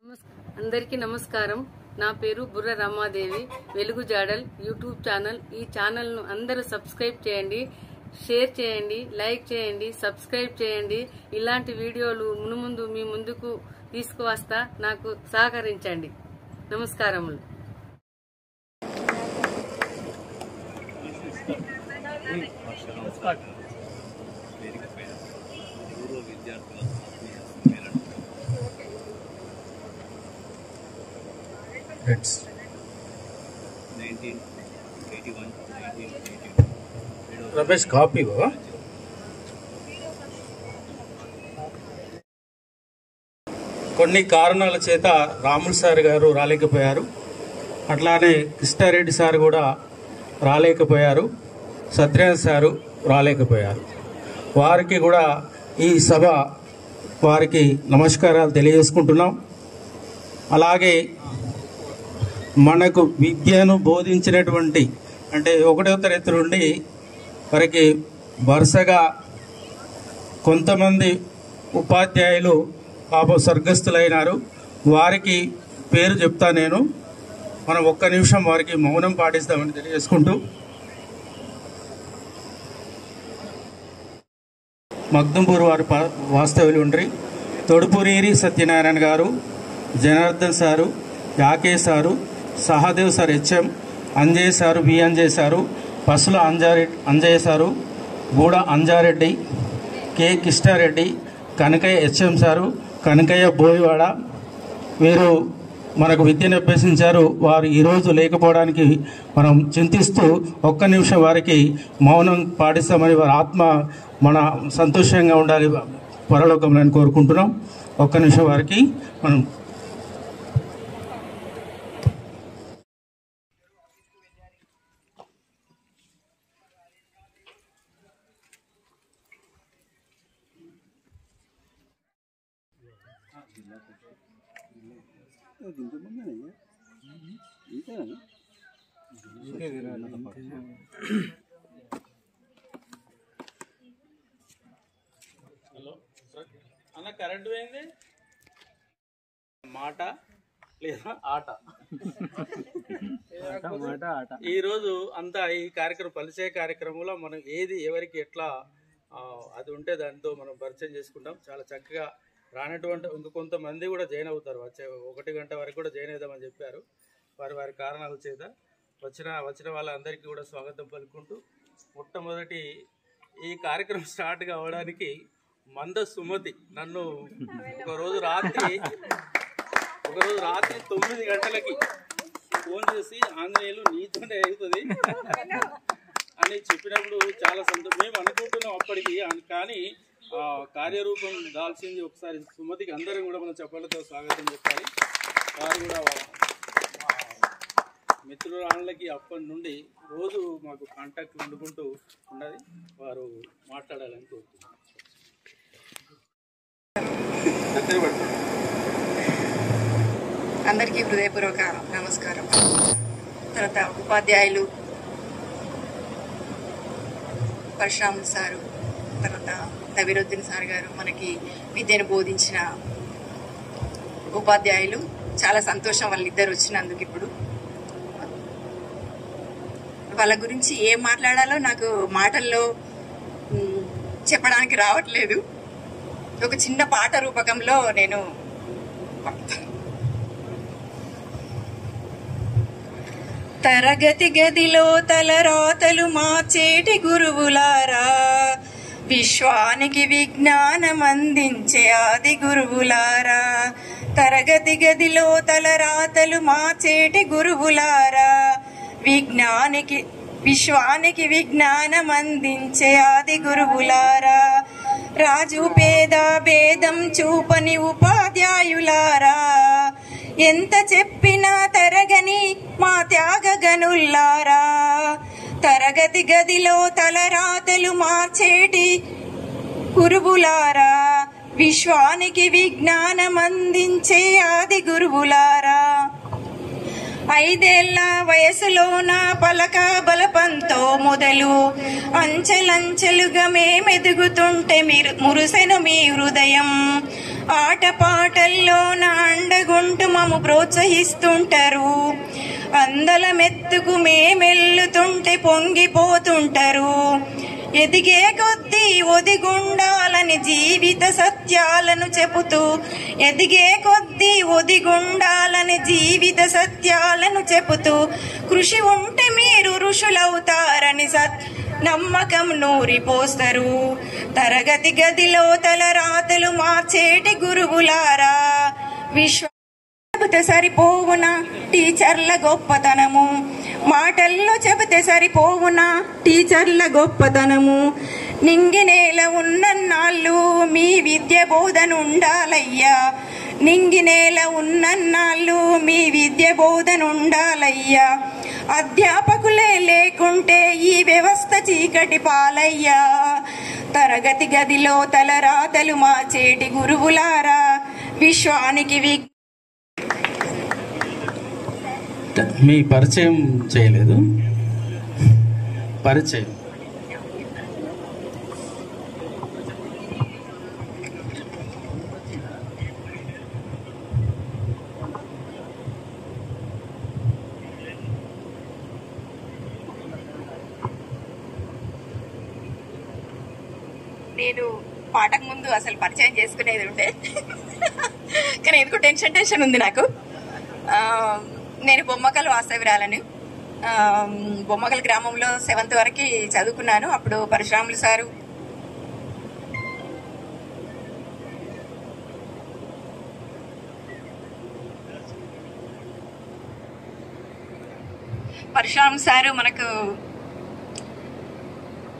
అందరికీ నమస్కారం. నా పేరు బుర్ర రమాదేవి. వెలుగు జాడల్ యూట్యూబ్ ఛానల్. ఈ ఛానల్ ను అందరూ సబ్స్క్రైబ్ చేయండి, షేర్ చేయండి, లైక్ చేయండి, సబ్స్క్రైబ్ చేయండి. ఇలాంటి వీడియోలు మునుముందు మీ ముందుకు తీసుకువస్తా. నాకు సహకరించండి. నమస్కారములు. రమేష్ కాపీ కొన్ని కారణాల చేత రాములు సార్ గారు రాలేకపోయారు. అట్లానే కృష్ణారెడ్డి సార్ కూడా రాలేకపోయారు. సత్యనారాయణ సారు రాలేకపోయారు. వారికి కూడా ఈ సభ వారికి నమస్కారాలు తెలియజేసుకుంటున్నాం. అలాగే మనకు విద్యను బోధించినటువంటి అంటే 1వ తరగతి నుండి వారికి వరుసగా కొంతమంది ఉపాధ్యాయులు పాపం స్వర్గస్థులైనారు. వారికి పేరు చెప్తా నేను. మనం ఒక్క నిమిషం వారికి మౌనం పాటిస్తామని తెలియజేసుకుంటూ, మగ్దుంపూర్ వారి వాస్తవ్యులు ఉండ్రి, తొడుపురీరి Satyanarayana garu, Janardhan sir, Yake sir, Sahadev sir HM, Anjay sir, V Anjay sir, Pasula Anjaiah sir, Guda Anjareddy, K Krishnareddy, Kanakaiah HM sir, Kanakaiah Boyiwada, వీరు మనకు విద్యను అభ్యసించారు. వారు ఈరోజు లేకపోవడానికి మనం చింతిస్తూ ఒక్క నిమిషం వారికి మౌనం పాటిస్తామని, వారి ఆత్మ మన సంతోషంగా ఉండాలి పరలోకంలో అని కోరుకుంటున్నాం. ఒక్క నిమిషం వారికి మనం అన్న కరెంట్ పోయింది. మాట లేదా ఆట. ఈరోజు అంతా ఈ కార్యక్రమం పరిచయ కార్యక్రమంలో మనం ఏది ఎవరికి ఎట్లా అది ఉంటే దాంతో మనం పరిచయం చేసుకుంటాం. చాలా చక్కగా రానటువంటి ఇంక కొంతమంది కూడా జాయిన్ అవుతారు. వచ్చే 1 గంట వరకు కూడా జాయిన్ అవుదామని చెప్పారు. వారి కారణాల చేత వచ్చిన వాళ్ళందరికీ కూడా స్వాగతం పలుకుంటూ, మొట్టమొదటి ఈ కార్యక్రమం స్టార్ట్ కావడానికి మంద సుమతి నన్ను ఒకరోజు రాత్రి 9 గంటలకి ఫోన్ చేసి ఆంజనేయులు నీతోనే అవుతుంది అని చెప్పినప్పుడు చాలా సంతోషం. మేము అనుకుంటున్నాం అప్పటికి, కానీ కార్యరూపం దాల్చింది. ఒకసారి సుమతికి అందరం కూడా మనం చెప్పలతో స్వాగతం చెప్పాలి. వారు కూడా మిత్రురాళ్ళకి అప్పటి నుండి రోజు మాకు కాంటాక్ట్ వండుకుంటూ ఉన్నది. వారు మాట్లాడాలని కోరుతున్నాను. అందరికీ హృదయపూర్వక నమస్కారం. తర్వాత ఉపాధ్యాయులు పరశురాములు సారు, తర్వాత నవీరుద్దీన్ సార్ గారు, మనకి విద్యను బోధించిన ఉపాధ్యాయులు, చాలా సంతోషం వాళ్ళిద్దరు వచ్చినందుకు. ఇప్పుడు వాళ్ళ గురించి ఏం మాట్లాడాలో నాకు మాటల్లో చెప్పడానికి రావట్లేదు. ఒక చిన్న పాట రూపకంలో నేను తరగతి గదిలో తలరాతలు మార్చేటి గురువులారా, విశ్వానికి విజ్ఞానం అందించే ఆది గురువులారా, తరగతి గదిలో తలరాతలు మార్చేటి గురువులారా, విశ్వానికి విజ్ఞానం అందించే ఆది గురువులారా, రాజు పేద భేదం చూపని ఉపాధ్యాయులారా, ఎంత చెప్పినా తరగని మా త్యాగగనుల్లారా, తరగతి గదిలో తలరాతలు మార్చేటి గురువులారా, విశ్వానికి విజ్ఞానం అందించే ఆది గురువులారా, 5 ఏళ్ల వయసులోన పలక బలపంతో మొదలు అంచెలంచెలుగా మేమెదుగుతుంటే మురుసెను మీ హృదయం, ఆటపాటల్లోన అండగుంట మమ్ము ప్రోత్సహిస్తుంటారు. అందల మెత్తుకు మేమెల్లుతుంటే పొంగిపోతుంటారు. ఎదిగే కొద్దీ ఒదిగుండాలని జీవిత సత్యాలను చెబుతూ, ఎదిగే కొద్దీ ఒదిగుండాలని జీవిత సత్యాలను చెబుతూ, కృషి ఉంటే మీరు ఋషులవుతారని నమ్మకం నూరిపోస్తారు. తరగతి గదిలో తలరాతలు మార్చేటి గురువులారా, చెబితే సరిపోవునా టీచర్ల గొప్పతనము, మాటల్లో చెబితే సరిపోవునా టీచర్ల గొప్పతనము. నింగి నేల ఉన్నన్నాళ్ళు మీ విద్య బోధనుండాలయ్యా, నింగి నేల ఉన్నన్నాళ్ళు మీ విద్య బోధనుండాలయ్యా. అధ్యాపకులే లేకుంటే ఈ వ్యవస్థ చీకటి పాలయ్యా. తరగతి గదిలో తలరాతలు మార్చేటి గురువులారా, విశ్వానికి మీ పరిచయం చేయలేదు. పరిచయం నేను పాటకు ముందు అసలు పరిచయం చేసుకునేది ఉండే, కానీ ఎందుకు టెన్షన్ ఉంది నాకు. నేను బొమ్మకల్ వాస్తవ్యురాలని. బొమ్మకల్ గ్రామంలో 7th వరకు చదువుకున్నాను. అప్పుడు పరశురాములు సారు మనకు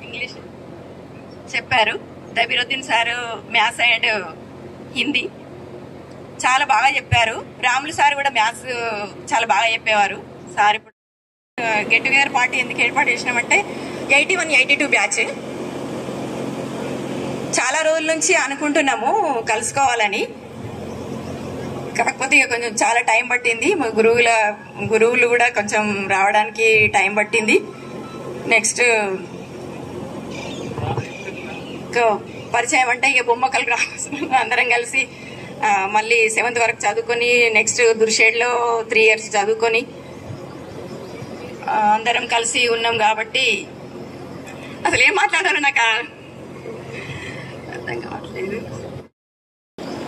ఇంగ్లీష్ చెప్పారు. దబీరుద్దీన్ సారు మ్యాథ్స్ అండ్ హిందీ చాలా బాగా చెప్పారు. రాములు సార్ కూడా మ్యాథ్స్ చాలా బాగా చెప్పేవారు. సార్ ఇప్పుడు గెట్ టుగెదర్ పార్టీ ఎందుకు ఏర్పాటు చేసినామంటే 81-82 బ్యాచ్ చాలా రోజుల నుంచి అనుకుంటున్నాము కలుసుకోవాలని. కాకపోతే ఇక కొంచెం చాలా టైం పట్టింది. మా గురువులు కూడా కొంచెం రావడానికి టైం పట్టింది. నెక్స్ట్ పరిచయం అంటే ఇక బొమ్మకల్ గ్రామం అందరం కలిసి మళ్ళీ 7th వరకు చదువుకొని నెక్స్ట్ దుర్షేడ్లో 3 years చదువుకొని అందరం కలిసి ఉన్నాం. కాబట్టి అసలు ఏం మాట్లాడాలో నాకు అర్థం కావట్లేదు.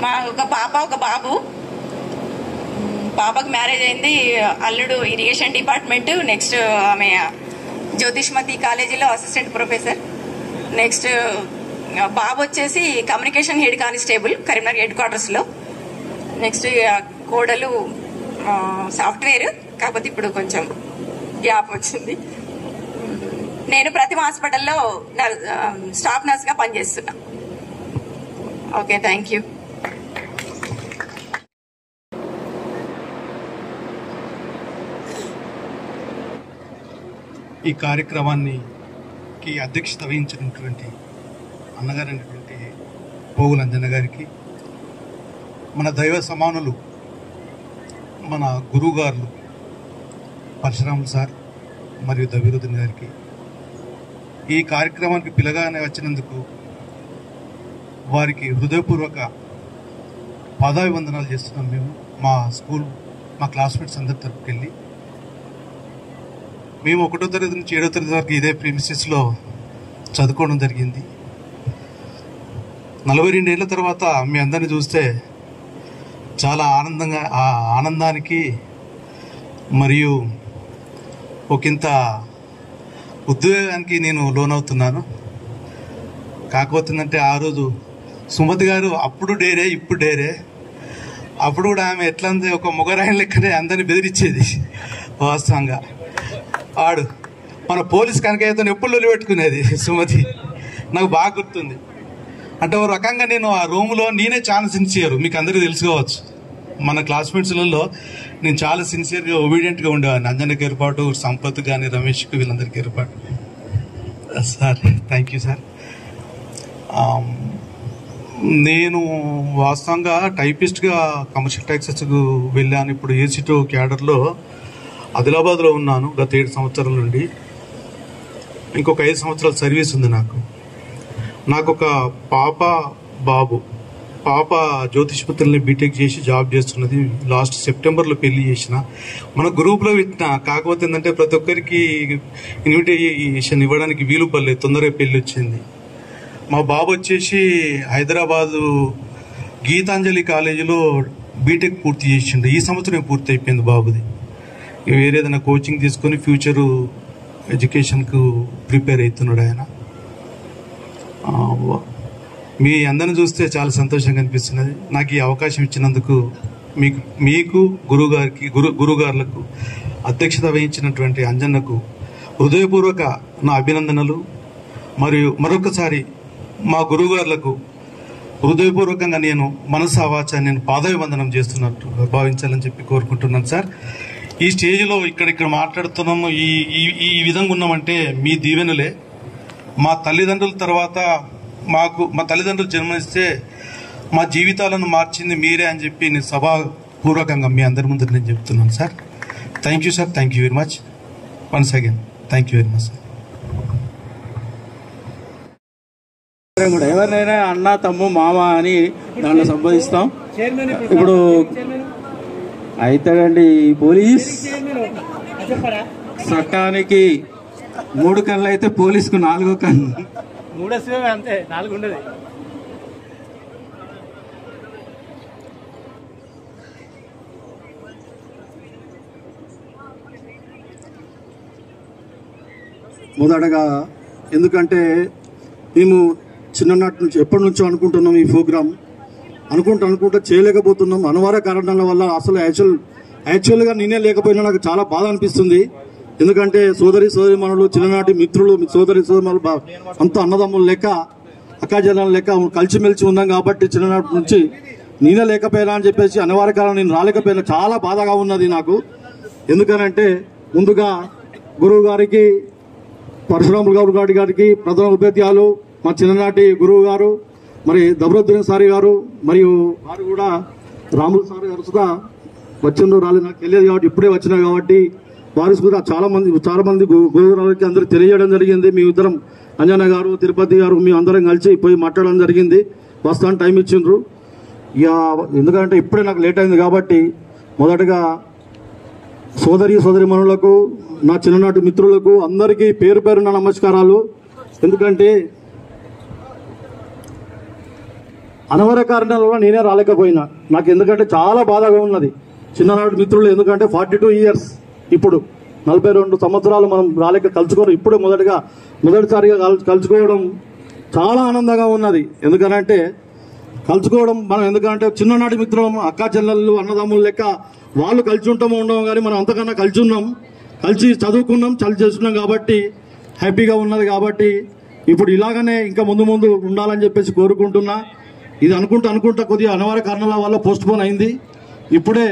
మా ఒక పాప ఒక బాబు. పాపకు మ్యారేజ్ అయింది. అల్లుడు ఇరిగేషన్ డిపార్ట్మెంట్. నెక్స్ట్ ఆమె జ్యోతిష్మతి కాలేజీలో అసిస్టెంట్ ప్రొఫెసర్. నెక్స్ట్ బాబు వచ్చేసి communication head constable Karimnagar head క్వార్టర్స్లో. నెక్స్ట్ కోడలు సాఫ్ట్వేర్, కాకపోతే ఇప్పుడు కొంచెం గ్యాప్ వచ్చింది. నేను ప్రతిమ హాస్పిటల్లో స్టాఫ్ నర్స్గా పనిచేస్తున్నా. Okay, thank you. ఈ కార్యక్రమానికి అధ్యక్షత వహించినటువంటి అన్నగారైనటువంటి పోగుల అంజన్న గారికి, మన దైవ సమానులు మన గురువుగారులు పరశురాములు సార్ మరియు దబీరుద్దీన్ గారికి ఈ కార్యక్రమానికి పిలగానే వచ్చినందుకు వారికి హృదయపూర్వక పాదాభివందనాలు చేస్తున్నాం. మేము మా క్లాస్మేట్స్ అందరి తరపుకి వెళ్ళి మేము 1వ తరగతి నుంచి 7వ తరగతి వరకు ఇదే ప్రీమిసెస్లో చదువుకోవడం జరిగింది. 42 ఏళ్ల తర్వాత మీ అందరిని చూస్తే చాలా ఆనందానికి మరియు ఒకంత ఉద్వేగానికి నేను లోనవుతున్నాను. కాకపోతుందంటే ఆ రోజు సుమతి గారు అప్పుడు డేరే ఇప్పుడు డేరే. అప్పుడు కూడా ఆమె ఎట్లా ఒక మొగరాయన లెక్కనే అందరిని బెదిరించేది. వాస్తవంగా ఆడు మన పోలీస్ కనకయ్యతో ఎప్పుడు పెట్టుకునేది సుమతి. నాకు బాగా గుర్తుంది. అంటే ఒక రకంగా నేను ఆ రూమ్లో నేనే చాలా సిన్సియర్. మీకు అందరికీ తెలుసుకోవచ్చు, మన క్లాస్మేట్స్లలో నేను చాలా సిన్సియర్గా ఒబీడియంట్గా ఉండేవాడిని. అంజనకి ఏర్పాటు, సంపత్ కానీ, రమేష్కి, వీళ్ళందరికీ ఏర్పాటు. Sir thank you sir. నేను వాస్తవంగా టైపిస్ట్గా కమర్షియల్ ట్యాక్సెస్కు వెళ్ళాను. ఇప్పుడు ఏసీ2 క్యాడర్లో ఆదిలాబాద్లో ఉన్నాను గత 7 సంవత్సరాల నుండి. ఇంకొక 5 సంవత్సరాల సర్వీస్ ఉంది నాకు. ఒక పాప బాబు. పాప జ్యోతిష్పత్రులని బీటెక్ చేసి జాబ్ చేస్తున్నది. లాస్ట్ సెప్టెంబర్లో పెళ్లి చేసిన. మన గ్రూప్లో పెట్టిన. కాకపోతే ఏంటంటే ప్రతి ఒక్కరికి ఇన్విటేషన్ ఇవ్వడానికి వీలు పడలేదు, తొందరగా పెళ్లి వచ్చింది. మా బాబు వచ్చేసి హైదరాబాదు గీతాంజలి కాలేజీలో బీటెక్ పూర్తి చేసిండు. ఈ సంవత్సరం పూర్తి అయిపోయింది బాబుది. వేరే ఏదైనా కోచింగ్ తీసుకొని ఫ్యూచరు ఎడ్యుకేషన్కు ప్రిపేర్ అవుతున్నాడు ఆయన. మీ అందరిని చూస్తే చాలా సంతోషంగా అనిపిస్తున్నది. నాకు ఈ అవకాశం ఇచ్చినందుకు మీకు గురుగారులకు అధ్యక్షత వహించినటువంటి అంజన్నకు హృదయపూర్వక నా అభినందనలు. మరియు మరొకసారి మా గురుగారులకు హృదయపూర్వకంగా నేను మనసా వాచా నేను పాదాభివందనం చేస్తున్నట్టు భావించాలని చెప్పి కోరుకుంటున్నాను సార్. ఈ స్టేజ్లో ఇక్కడ మాట్లాడుతున్నాము, ఈ విధంగా ఉన్నామంటే మీ దీవెనలే. మా తల్లిదండ్రుల తర్వాత మా తల్లిదండ్రులు జన్మనిస్తే మా జీవితాలను మార్చింది మీరే అని చెప్పి నేను సభాపూర్వకంగా మీ అందరి ముందు నేను చెప్తున్నాను sir. Thank you sir, thank you very much. Once again thank you very much sir. ఎవరినైనా అన్న, తమ్ము, మామ అని దాంట్లో సంబోధిస్తాం. ఇప్పుడు అయితాడండి పోలీస్ చట్టానికి 3 కళ్ళు అయితే పోలీసుకు 4వ కన్ను. 3 అంతే, 4 ఉండదు. మొదటగా ఎందుకంటే మేము చిన్ననాటి నుంచి ఎప్పటి నుంచో అనుకుంటున్నాం ఈ ప్రోగ్రాం. అనుకుంటా చేయలేకపోతున్నాం. అనివార్య కారణాల వల్ల అసలు యాక్చువల్గా నేనే లేకపోయినా నాకు చాలా బాధ అనిపిస్తుంది. ఎందుకంటే సోదరిమణులు, చిన్ననాటి మిత్రులు, సోదరిమణులు అంత అన్నదమ్ములు లెక్క, అక్కాజనాల లెక్క కలిసిమెలిసి ఉన్నాం. కాబట్టి చిన్ననాటి నుంచి నేనే లేకపోయినా అని చెప్పేసి అనివార్య కారణం నేను రాలేకపోయినా చాలా బాధగా ఉన్నది నాకు. ఎందుకనంటే ముందుగా గురువు గారికి, పరశురాములు గౌడ్ గారికి ప్రధాన ఉపాధ్యాయులు, మా చిన్ననాటి గురువు గారు, మరి దబరుద్దీన్ సారి గారు, మరియు వారు కూడా రాములు సార్ గారు కూడా వచ్చిండ్రు, రాలేదు నాకు తెలియదు కాబట్టి ఇప్పుడే వచ్చినారు. కాబట్టి వారి కూడా చాలా మంది గురువుగారికి అందరూ తెలియజేయడం జరిగింది. మీ ఇద్దరం అంజన గారు, తిరుపతి గారు, మీ అందరం కలిసి పోయి మాట్లాడడం జరిగింది. వస్తాను టైం ఇచ్చిండ్రు. ఇక ఎందుకంటే ఇప్పుడే నాకు లేట్ అయింది కాబట్టి మొదటగా సోదరిమణులకు, నా చిన్ననాటి మిత్రులకు అందరికీ పేరు పేరున నమస్కారాలు. ఎందుకంటే అనివార్య కారణాల వల్ల నేనే రాలేకపోయినా. నాకు ఎందుకంటే చాలా బాధగా ఉన్నది. చిన్ననాటి మిత్రులు ఎందుకంటే 42 ఇయర్స్, ఇప్పుడు 42 సంవత్సరాలు మనం కలుసుకోవడం ఇప్పుడు మొదటిసారిగా కలుసుకోవడం చాలా ఆనందంగా ఉన్నది. ఎందుకంటే కలుసుకోవడం మనం ఎందుకంటే చిన్ననాటి మిత్రులం, అక్కా చెల్లెళ్ళు, అన్నదమ్ములు లెక్క వాళ్ళు కలిసి ఉంటామో ఉండము కానీ మనం అంతకన్నా కలిసి ఉన్నాం, కలిసి చదువుకున్నాం, కలిసి చేస్తున్నాం. కాబట్టి హ్యాపీగా ఉన్నది. కాబట్టి ఇప్పుడు ఇలాగనే ఇంకా ముందు ఉండాలని చెప్పేసి కోరుకుంటున్నా. ఇది అనుకుంటా కొద్దిగా అనివార్య కారణాల వల్ల పోస్ట్ పోన్ అయింది. ఇప్పుడే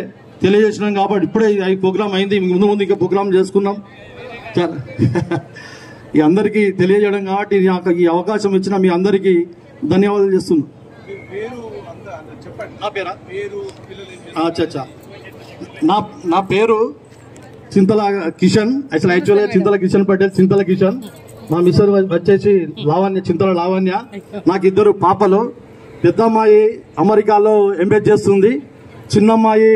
తెలియజేసినాం కాబట్టి ఇప్పుడే ఈ ప్రోగ్రామ్ అయింది. ముందు ఇంకా ప్రోగ్రామ్ చేసుకున్నాం. ఈ అందరికీ తెలియజేయడం కాబట్టి ఈ అవకాశం ఇచ్చిన మీ అందరికీ ధన్యవాదాలు చేస్తున్నాం. నా పేరు చింతల కిషన్. యాక్చువల్గా చింతల కిషన్ పటేల్, చింతల కిషన్. మా మిస్టర్ వచ్చేసి చింతల లావణ్య. నాకు 2 పాపలు. పెద్ద అమ్మాయి అమెరికాలో ఎంబీఏ చేస్తుంది, చిన్నమ్మాయి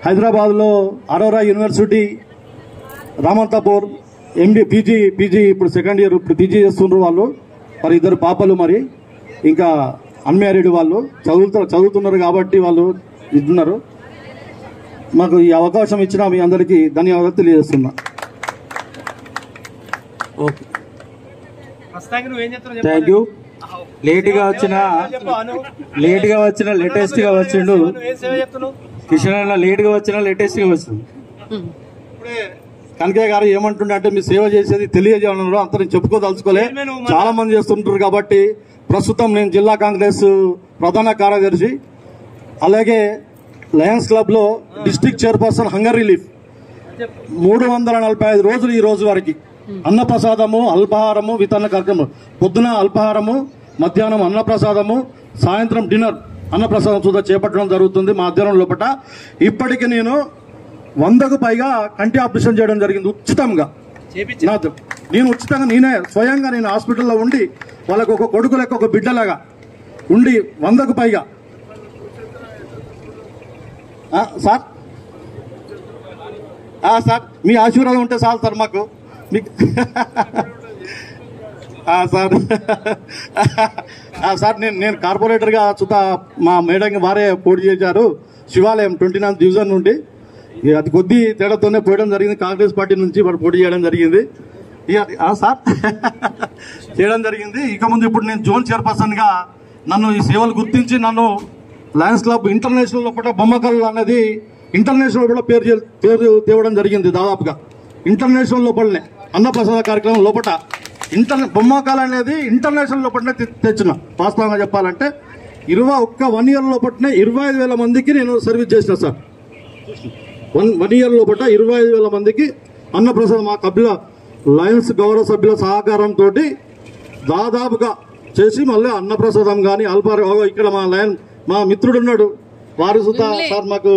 హైదరాబాద్లో అరోరా యూనివర్సిటీ రామంతాపూర్ పీజీ ఇప్పుడు సెకండ్ ఇయర్ ఇప్పుడు పీజీ చేస్తుండ్రు వాళ్ళు. మరి 2 పాపలు, మరి ఇంకా అన్మ్యారీడ్ వాళ్ళు చదువుతున్నారు కాబట్టి వాళ్ళు ఇస్తున్నారు. మాకు ఈ అవకాశం ఇచ్చిన మీ అందరికీ ధన్యవాదాలు తెలియజేస్తున్నా. Okay, thank you. లేట్గా వచ్చిన లేటెస్ట్ గా వచ్చిండు కిషన్ అన్న. లేట్గా వచ్చిన లేటెస్ట్ గా వచ్చిండు. ఇప్పుడే కనకయ్య గారు ఏమంటుండే అంటే మీ సేవ చేసేది తెలియజేయడంలో అంత నేను చెప్పుకోదలుచుకోలే, చాలా మంది చేస్తుంటారు. కాబట్టి ప్రస్తుతం నేను జిల్లా కాంగ్రెస్ ప్రధాన కార్యదర్శి, అలాగే లయన్స్ క్లబ్ లో డిస్ట్రిక్ట్ చైర్పర్సన్. హంగర్ రిలీఫ్ 345 రోజులు ఈ రోజు వరకు అన్నప్రసాదము, అల్పాహారము, వితరణ కార్యక్రమం. పొద్దున అల్పాహారము, మధ్యాహ్నం అన్నప్రసాదము, సాయంత్రం డిన్నర్ అన్నప్రసాదం సుధా చేపట్టడం జరుగుతుంది మా అధ్యయనం లోపల. ఇప్పటికి నేను 100కు పైగా కంటి ఆపరేషన్ చేయడం జరిగింది ఉచితంగా. నేను ఉచితంగా స్వయంగా నేను హాస్పిటల్లో ఉండి వాళ్ళకు ఒక కొడుకు లెక్క ఒక బిడ్డలాగా ఉండి 100కు పైగా సార్ సార్ మీ ఆశీర్వాదం ఉంటే చాలు సార్ మాకు మీకు సార్ సార్ నేను కార్పొరేటర్గా చూత మా మేడం వారే పోటీ చేశారు శివాలయం 29th డివిజన్ నుండి. అది కొద్ది తేడాతోనే పోయడం జరిగింది. కాంగ్రెస్ పార్టీ నుంచి వాడు పోటీ చేయడం జరిగింది సార్ చేయడం జరిగింది. ఇక ముందు ఇప్పుడు నేను జోన్ చైర్పర్సన్గా నన్ను ఈ సేవలు గుర్తించి నన్ను లయన్స్ క్లబ్ ఇంటర్నేషనల్ లోపల బొమ్మకల్ అనేది ఇంటర్నేషనల్ కూడా పేరు తేవడం జరిగింది. దాదాపుగా ఇంటర్నేషనల్ లోపలనే అన్నప్రసాద కార్యక్రమం లోపల బొమ్మకల్ అనేది ఇంటర్నేషనల్ లోపలనే తెచ్చిన. వాస్తవంగా చెప్పాలంటే 1 year లోపలనే 25,000 మందికి నేను సర్వీస్ చేసిన సార్. 1 year లోపల 25,000 మందికి అన్నప్రసాదం మా కపిల లయన్స్ గౌరవ సభ్యుల సహకారంతో దాదాపుగా చేసి మళ్ళీ అన్నప్రసాదం కానీ ఇక్కడ మా మిత్రుడు ఉన్నాడు వారు సుతా సార్ మాకు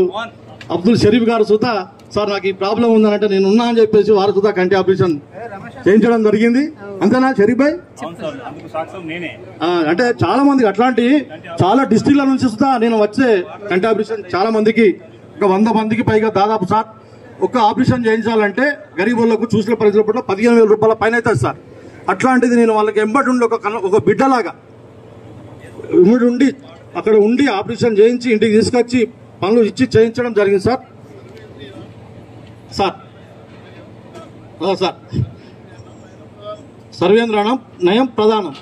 అబ్దుల్ షరీఫ్ గారు సుతా సార్ నాకు ఈ ప్రాబ్లం ఉందనంటే నేను ఉన్నా అని చెప్పేసి వారు సుతా కంటి ఆపరేషన్ చేయించడం జరిగింది. అంతేనా షరీఫ్ భాయ్? అంటే చాలా మందికి అట్లాంటి చాలా డిస్ట్రిక్ట్ల నుంచి సుతా నేను వచ్చే కంటి ఆపరేషన్ చాలా మందికి 100 మందికి పైగా దాదాపు సార్ ఒక ఆపరేషన్ చేయించాలంటే గరీబులకు చూసిన పరిస్థితుల పట్ల 15,000 రూపాయల పైన అవుతుంది సార్. అట్లాంటిది నేను వాళ్ళకి ఎంబడి ఉండి ఒక బిడ్డలాగా ఉండి అక్కడ ఉండి ఆపరేషన్ చేయించి ఇంటికి తీసుకొచ్చి పనులు ఇచ్చి చేయించడం జరిగింది సార్. సార్ సార్ సర్వేంద్రాణం నయం ప్రధానం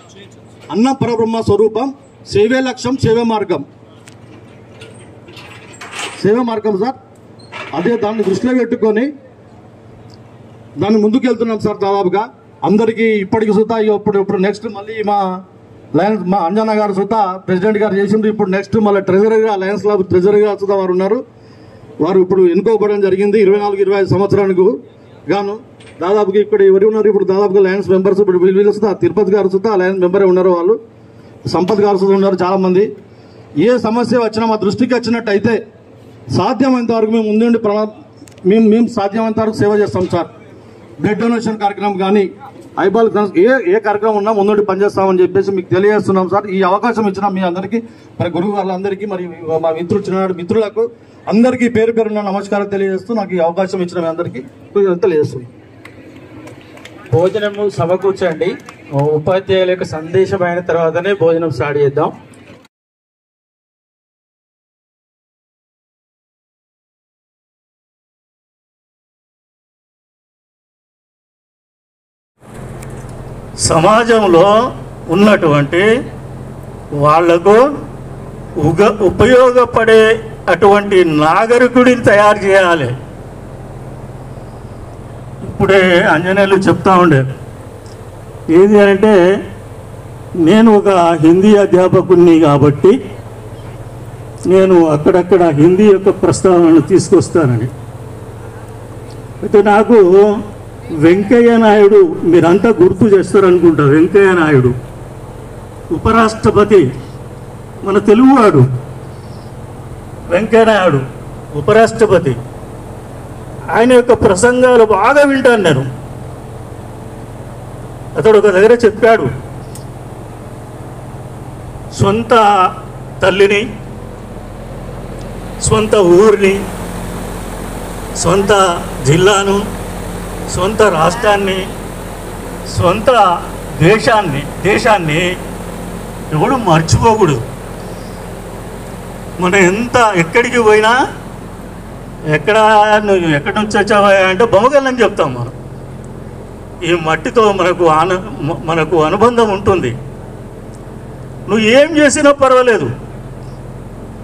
అన్న పరబ్రహ్మ స్వరూపం సేవే లక్ష్యం సేవే మార్గం సార్. అదే దాన్ని దృష్టిలో పెట్టుకొని దాన్ని ముందుకు వెళ్తున్నాం సార్. దాదాపుగా అందరికీ ఇప్పటికి సుతా ఇప్పుడు నెక్స్ట్ మళ్ళీ మా అంజనా గారు సుతా ప్రెసిడెంట్ గారు చేసిండ్రు. ఇప్పుడు నెక్స్ట్ మళ్ళీ ట్రెజరీగా లయన్స్ క్లబ్ ట్రెజరీగా సుతా వారు ఉన్నారు. వారు ఇప్పుడు ఎన్నుకోబడడం జరిగింది 24-25 సంవత్సరానికి గాను. దాదాపుగా ఇక్కడ ఎవరు ఉన్నారు ఇప్పుడు దాదాపుగా లయన్స్ మెంబర్స్ ఇప్పుడు వీళ్ళు సుతా తిరుపతి గారు సుతా లయన్స్ మెంబరే ఉన్నారు. వాళ్ళు సంపత్ గారు సుతా ఉన్నారు. చాలా మంది ఏ సమస్య వచ్చినా మా దృష్టికి వచ్చినట్టయితే సాధ్యమైనంత వరకు మేము ముందుండి మేము సాధ్యమైనంత వరకు సేవ చేస్తాం సార్. బ్లడ్ డొనేషన్ కార్యక్రమం కానీ ఐబాల్ ఏ కార్యక్రమం ఉన్నా ముందుండి పనిచేస్తామని చెప్పేసి మీకు తెలియజేస్తున్నాం సార్. ఈ అవకాశం ఇచ్చిన మీ అందరికీ మరి గురువు వాళ్ళందరికీ మరి మా మిత్రులకు అందరికీ పేరు పేరున్న నమస్కారం తెలియజేస్తూ నాకు ఈ అవకాశం ఇచ్చిన మీ అందరికీ తెలియజేస్తున్నాం. భోజనము సమకూర్చండి. ఉపాధ్యాయుల యొక్క సందేశం అయిన తర్వాతనే భోజనం స్టార్ట్ చేద్దాం. సమాజంలో ఉన్నటువంటి వాళ్లకు ఉపయోగపడే అటువంటి నాగరికుడిని తయారు చేయాలి. ఇప్పుడే అంజనేయులు చెప్తా ఉండే ఏది అంటే నేను ఒక హిందీ అధ్యాపకుడిని కాబట్టి నేను అక్కడక్కడ హిందీ యొక్క ప్రస్తావనను తీసుకొస్తానని. అయితే నాకు వెంకయ్య నాయుడు మీరంతా గుర్తు చేస్తారనుకుంటా. వెంకయ్య నాయుడు ఉపరాష్ట్రపతి, మన తెలుగువాడు వెంకయ్య నాయుడు ఉపరాష్ట్రపతి. ఆయన యొక్క ప్రసంగాలు బాగా వింటాను నేను. అతడు ఒక దగ్గర చెప్పాడు, సొంత తల్లిని, సొంత ఊరిని, సొంత జిల్లాను, సొంత రాష్ట్రాన్ని, సొంత దేశాన్ని ఎవడు మర్చిపోకూడదు. మనం ఎక్కడికి పోయినా ఎక్కడి నుంచి వచ్చావా అంటే బొమ్మగలని చెప్తాం. మనం ఈ మట్టితో మనకు అనుబంధం ఉంటుంది. నువ్వు ఏం చేసినా పర్వాలేదు,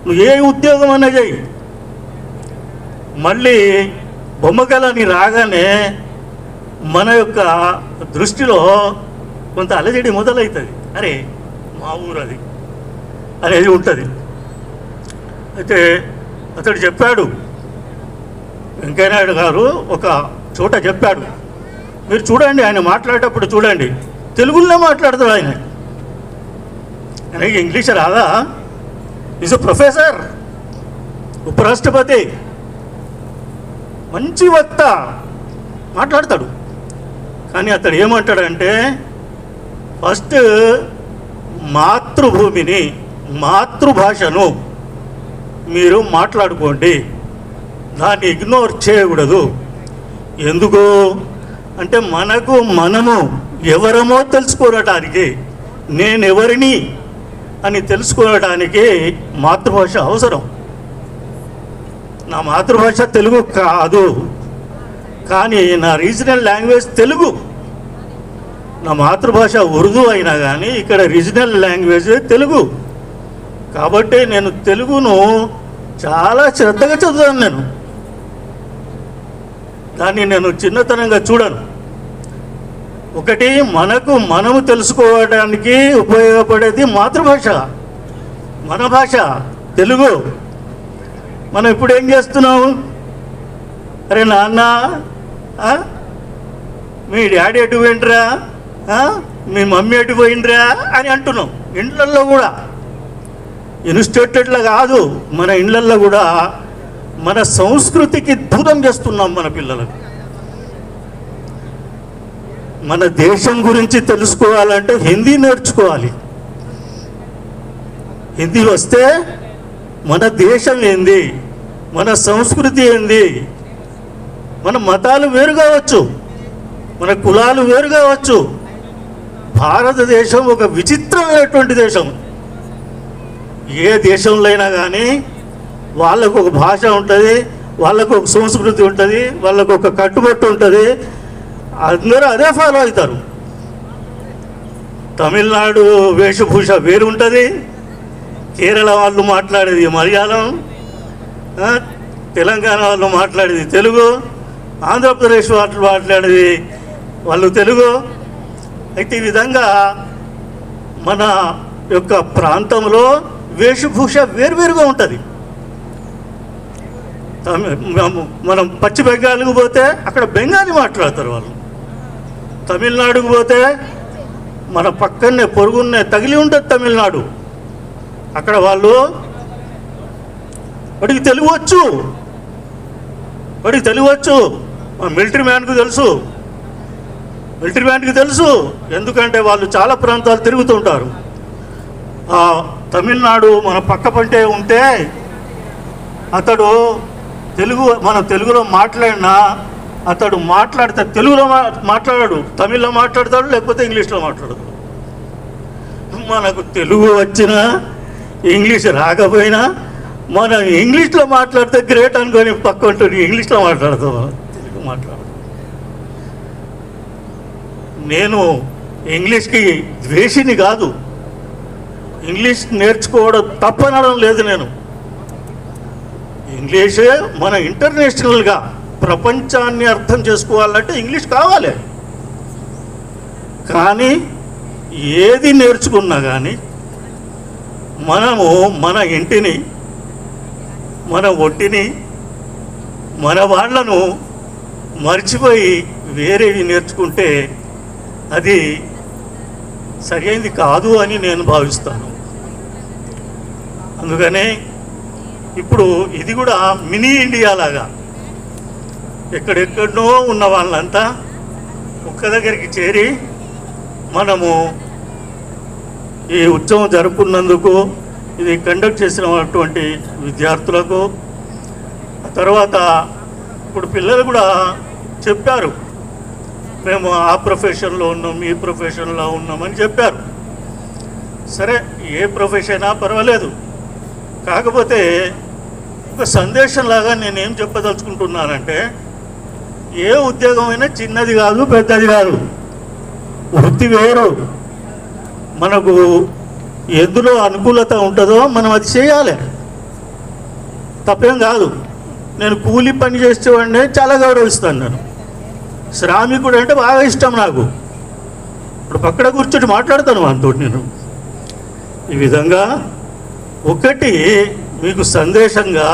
నువ్వు ఏ ఉద్యోగం అన్నా చేయి, మళ్ళీ బొమ్మగలని రాగానే మన యొక్క దృష్టిలో కొంత అలజడి మొదలవుతుంది. అరే మా ఊరు అది అనేది ఉంటుంది. అయితే అతడు చెప్పాడు, వెంకయ్యనాయుడు గారు ఒక చోట చెప్పాడు, మీరు చూడండి ఆయన మాట్లాడేటప్పుడు చూడండి, తెలుగులో మాట్లాడతాడు ఆయన. ఆయనకి ఇంగ్లీష్ రాదా? ఈజ్ ఎ ప్రొఫెసర్, ఉపరాష్ట్రపతి, మంచి వక్త, మాట్లాడతాడు. కానీ అతడు ఏమంటాడంటే ఫస్ట్ మాతృభూమిని, మాతృభాషను మీరు మాట్లాడుకోండి, దాన్ని ఇగ్నోర్ చేయకూడదు. ఎందుకు అంటే మనము ఎవరమో తెలుసుకోవడానికి, నేనెవరిని అని తెలుసుకోవడానికి మాతృభాష అవసరం. నా మాతృభాష తెలుగు కాదు, కానీ నా రీజనల్ లాంగ్వేజ్ తెలుగు. నా మాతృభాష ఉర్దూ అయినా కానీ ఇక్కడ రీజనల్ లాంగ్వేజ్ తెలుగు. కాబట్టి నేను తెలుగును చాలా శ్రద్ధగా చదువుతాను. నేను దాన్ని నేను చిన్నతనంగా చూడను. ఒకటి మనము తెలుసుకోవడానికి ఉపయోగపడేది మాతృభాష, మన భాష తెలుగు. మనం ఇప్పుడు ఏం చేస్తున్నాం? అరే నాన్న, మీ డాడీ ఎటు పోయిండ్రా, మీ మమ్మీ ఎటు పోయిండ్రా అని అంటున్నాం. ఇండ్లల్లో కూడా, ఇన్స్టిట్యూట్లో కాదు, మన ఇండ్లల్లో కూడా మన సంస్కృతికి దూరం చేస్తున్నాం మన పిల్లలకు. మన దేశం గురించి తెలుసుకోవాలంటే హిందీ నేర్చుకోవాలి. హిందీ వస్తే మన దేశం ఏంది, మన సంస్కృతి ఏంది, మన మతాలు వేరు కావచ్చు, మన కులాలు వేరు కావచ్చు. భారతదేశం ఒక విచిత్రమైనటువంటి దేశం. ఏ దేశంలో అయినా కానీ వాళ్ళకు ఒక భాష ఉంటుంది, వాళ్ళకు ఒక సంస్కృతి ఉంటుంది, వాళ్ళకు ఒక కట్టుబట్టు ఉంటుంది. అందరూ అదే ఫాలో అవుతారు. తమిళనాడు వేషభూష వేరు ఉంటుంది, కేరళ వాళ్ళు మాట్లాడేది మలయాళం, తెలంగాణ వాళ్ళు మాట్లాడేది తెలుగు, ఆంధ్రప్రదేశ్ వాళ్ళు మాట్లాడేది వాళ్ళు తెలుగు. అయితే ఈ విధంగా మన యొక్క ప్రాంతంలో వేషభూష వేరువేరుగా ఉంటుంది. మనం పశ్చిమ బెంగాల్కి పోతే అక్కడ బెంగాలీ మాట్లాడతారు వాళ్ళు. తమిళనాడుకు పోతే మన పక్కనే పొరుగున్నే తగిలి ఉంటుంది తమిళనాడు, అక్కడ వాళ్ళు వాడికి తెలుగు వచ్చు, మిలిటరీ మ్యాన్కు తెలుసు. ఎందుకంటే వాళ్ళు చాలా ప్రాంతాలు తిరుగుతుంటారు. తమిళనాడు మన పక్క పంటే ఉంటే అతడు మనం తెలుగులో మాట్లాడినా అతడు మాట్లాడితే తెలుగులో మాట్లాడాడు, తమిళ్లో మాట్లాడతాడు, లేకపోతే ఇంగ్లీష్లో మాట్లాడతాడు. మనకు తెలుగు వచ్చినా ఇంగ్లీష్ రాకపోయినా మనం ఇంగ్లీష్లో మాట్లాడితే గ్రేట్ అనుకొని పక్క ఉంటుంది, ఇంగ్లీష్లో మాట్లాడతాం, తెలుగు మాట్లాడతాం. నేను ఇంగ్లీష్కి ద్వేషిని కాదు, ఇంగ్లీష్ నేర్చుకోవడం తప్పనడం లేదు. నేను ఇంగ్లీషే మన ఇంటర్నేషనల్గా ప్రపంచాన్ని అర్థం చేసుకోవాలంటే ఇంగ్లీష్ కావాలి. కానీ ఏది నేర్చుకున్నా కానీ మనము మన ఇంటిని, మన ఒంటిని, మన వాళ్ళను మర్చిపోయి వేరేవి నేర్చుకుంటే అది సరైనది కాదు అని నేను భావిస్తాను. అందుకనే ఇప్పుడు ఇది కూడా మినీ ఇండియా లాగా ఎక్కడెక్కడో ఉన్న వాళ్ళంతా ఒక్క దగ్గరికి చేరి మనము ఈ ఉత్సవం జరుపుకున్నందుకు, ఇది కండక్ట్ చేసినటువంటి విద్యార్థులకు, తర్వాత ఇప్పుడు పిల్లలు కూడా చెప్పారు, మేము ఆ ప్రొఫెషన్లో ఉన్నాం, ఈ ప్రొఫెషన్లో ఉన్నామని చెప్పారు. సరే, ఏ ప్రొఫెషన్ అయినా పర్వాలేదు. కాకపోతే ఒక సందేశంలాగా నేనేం చెప్పదలుచుకుంటున్నానంటే, ఏ ఉద్యోగం అయినా చిన్నది కాదు, పెద్దది కాదు, వృత్తి వేరు. మనకు ఎందులో అనుకూలత ఉంటుందో మనం అది చేయాలి, తప్పేం కాదు. నేను కూలి పని చేసేవాడిని చాలా గౌరవిస్తాను. నేను శ్రామికుడు అంటే బాగా ఇష్టం నాకు. ఇప్పుడు పక్కన కూర్చొని మాట్లాడతాను వాళ్ళతో నేను. ఈ విధంగా ఒకటి మీకు సందేశంగా,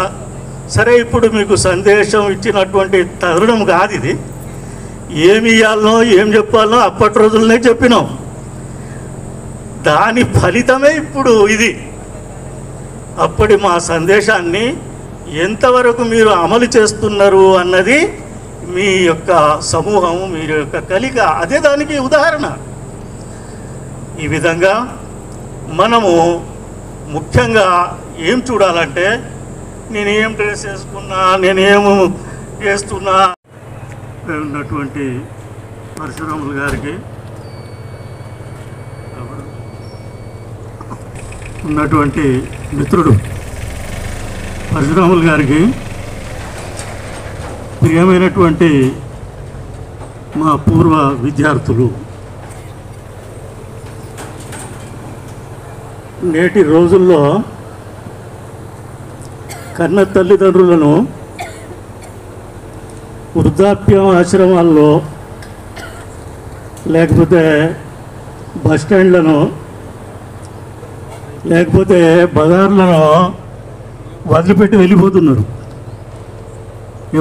సరే ఇప్పుడు మీకు సందేశం ఇచ్చినటువంటి తరుణం కాదు ఇది. ఏమి ఇవ్వాలనో ఏం చెప్పాలనో అప్పటి రోజులనే చెప్పినాం. దాని ఫలితమే ఇప్పుడు ఇది. అప్పటి మా సందేశాన్ని ఎంతవరకు మీరు అమలు చేస్తున్నారు అన్నది మీ యొక్క సమూహం, మీ యొక్క కలిక, అదే దానికి ఉదాహరణ. ఈ విధంగా మనము ముఖ్యంగా ఏం చూడాలంటే, నేనేం డ్రెస్ వేసుకున్నా, నేనేమో చేస్తున్నా ఉన్నటువంటి పరశురాములు గారికి, ఉన్నటువంటి మిత్రుడు పరశురాములు గారికి, ప్రియమైనటువంటి మా పూర్వ విద్యార్థులు, నేటి రోజుల్లో కన్న తల్లిదండ్రులను వృద్ధాప్య ఆశ్రమాల్లో లేకపోతే బస్టాండ్లను లేకపోతే బజార్లను వదిలిపెట్టి వెళ్ళిపోతున్నారు.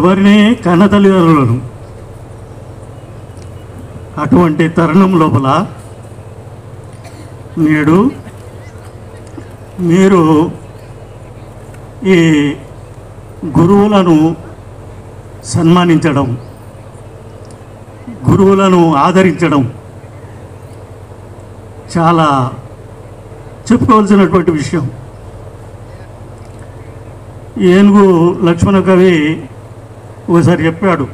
ఎవరిని? కన్న తల్లిదండ్రులను. అటువంటి తరుణం లోపల నేడు మీరు ఈ గురువులను సన్మానించడం, గురువులను ఆదరించడం చాలా చెప్పుకోవాల్సినటువంటి విషయం. ఏనుగు లక్ష్మణ కవి ఒకసారి చెప్పాడు,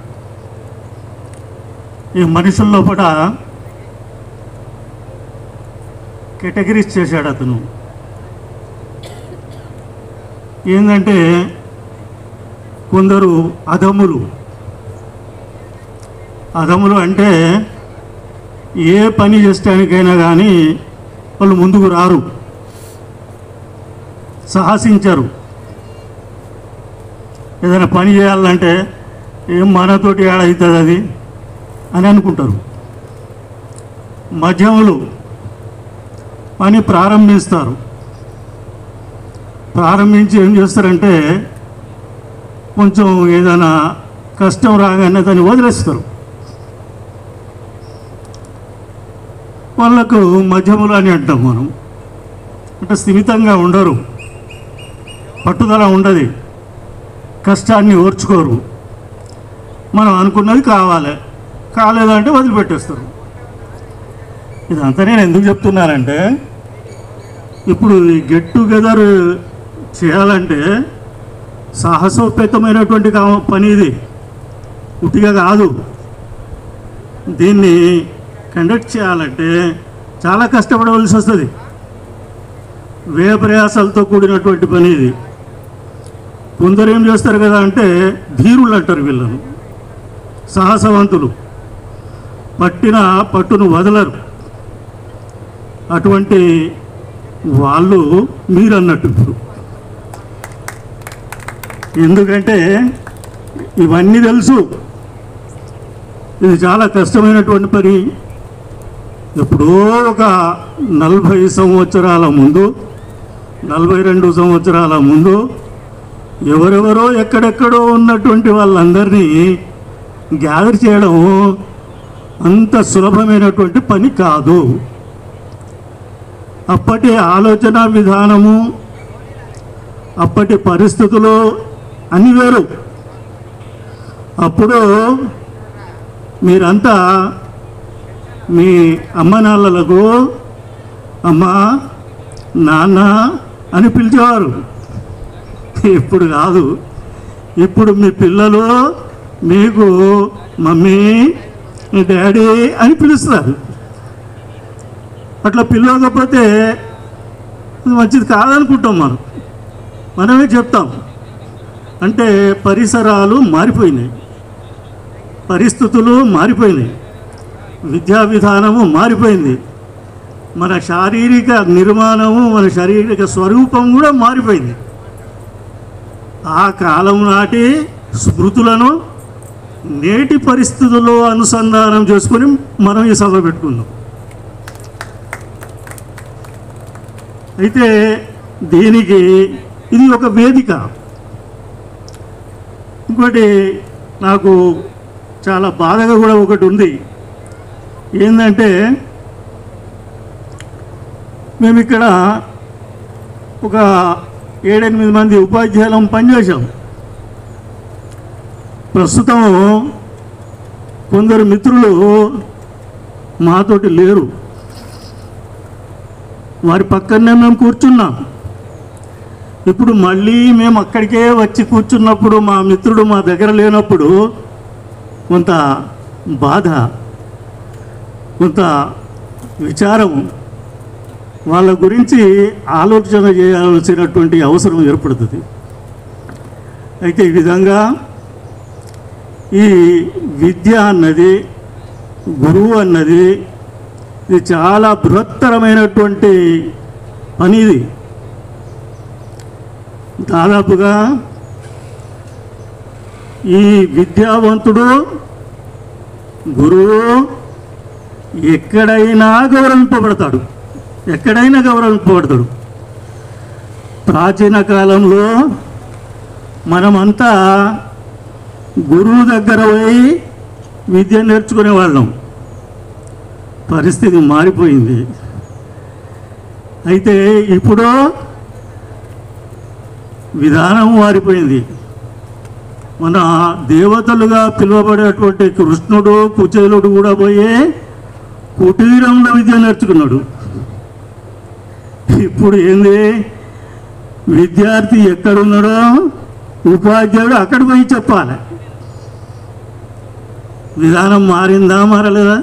ఈ మనుషుల లోపల కేటగిరీస్ చేశాడు అతను. ఏంటంటే కొందరు అధములు. అధములు అంటే ఏ పని చేసడానికైనా కానీ వాళ్ళు ముందుకు రారు, సాహసించరు. ఏదైనా పని చేయాలంటే ఏం మనతోటి ఏడవుతుంది అది అని అనుకుంటారు. మధ్యములు పని ప్రారంభిస్తారు. ప్రారంభించి ఏం చేస్తారంటే కొంచెం ఏదైనా కష్టం రాగానే దాన్ని వదిలేస్తారు. వాళ్ళకు మధ్యములు అని అంటాం మనం. అంటే స్థిమితంగా ఉండరు, పట్టుదల ఉండదు, కష్టాన్ని ఓర్చుకోరు. మనం అనుకున్నది కావాలి, కాలేదంటే వదిలిపెట్టేస్తారు. ఇదంతా నేను ఎందుకు చెప్తున్నానంటే, ఇప్పుడు ఈ గెట్ టుగెదర్ చేయాలంటే సాహసోపేతమైనటువంటి పని ఇది, ఉట్టిగా కాదు. దీన్ని కండక్ట్ చేయాలంటే చాలా కష్టపడవలసి వస్తుంది, వ్యయ ప్రయాసాలతో కూడినటువంటి పని ఇది. కొందరు ఏం చేస్తారు కదా అంటే ధీరులు అంటారు వీళ్ళను, సాహసవంతులు, పట్టిన పట్టును వదలరు. అటువంటి వాళ్ళు మీరు అన్నట్టు ఇప్పుడు. ఎందుకంటే ఇవన్నీ తెలుసు, ఇది చాలా కష్టమైనటువంటి పని. ఎప్పుడో ఒక 40 సంవత్సరాల ముందు, 42 సంవత్సరాల ముందు ఎవరెవరో ఎక్కడెక్కడో ఉన్నటువంటి వాళ్ళందరినీ గ్యాదర్ చేయడం అంత సులభమైనటువంటి పని కాదు. అప్పటి ఆలోచన విధానము, అప్పటి పరిస్థితులు అన్నీ వేరు. అప్పుడు మీరంతా మీ అమ్మ నాన్నలకు అమ్మ నాన్న అని పిలిచేవారు. ఇప్పుడు కాదు. ఇప్పుడు మీ పిల్లలు మీకు మమ్మీ డాడీ అని పిలుస్తారు. అట్లా పిలవకపోతే మంచిది కాదనుకుంటాం మనమే చెప్తాం. అంటే పరిసరాలు మారిపోయినాయి, పరిస్థితులు మారిపోయినాయి, విద్యా విధానము మారిపోయింది, మన శారీరక నిర్మాణము, మన శారీరక స్వరూపం కూడా మారిపోయింది. ఆ కాలం నాటి స్మృతులను నేటి పరిస్థితుల్లో అనుసంధానం చేసుకొని మనం ఈ సభ పెట్టుకుందాం. అయితే దీనికి ఇది ఒక వేదిక. ఇంకోటి నాకు చాలా బాధగా కూడా ఒకటి ఉంది. ఏంటంటే మేము ఇక్కడ ఒక 7-8 మంది ఉపాధ్యాయులం పనిచేసాం. ప్రస్తుతం కొందరు మిత్రులు మాతోటి లేరు, వారి పక్కనే మేము కూర్చున్నాం. ఇప్పుడు మళ్ళీ మేము అక్కడికే వచ్చి కూర్చున్నప్పుడు మా మిత్రుడు మా దగ్గర లేనప్పుడు కొంత బాధ, కొంత విచారం, వాళ్ళ గురించి ఆలోచన చేయాల్సినటువంటి అవసరం ఏర్పడుతుంది. అయితే ఈ విధంగా ఈ విద్య అన్నది, గురువు అన్నది ఇది చాలా బృహత్తరమైనటువంటి పని. ఇది దాదాపుగా ఈ విద్యావంతుడు గురువు ఎక్కడైనా గౌరవింపబడతాడు, ఎక్కడైనా గౌరవింపబడతాడు. ప్రాచీన కాలంలో మనమంతా గురువు దగ్గర పోయి విద్య నేర్చుకునే వాళ్ళం. పరిస్థితి మారిపోయింది. అయితే ఇప్పుడు విధానం మారిపోయింది. మన దేవతలుగా పిలువబడేటువంటి కృష్ణుడు, కుచేలుడు కూడా పోయి కుటీరంలో విద్య నేర్చుకున్నాడు. ఇప్పుడు ఏంది, విద్యార్థి ఎక్కడున్నాడో ఉపాధ్యాయుడు అక్కడ పోయి చెప్పాలి. విధానం మారిందా, మారలేదా?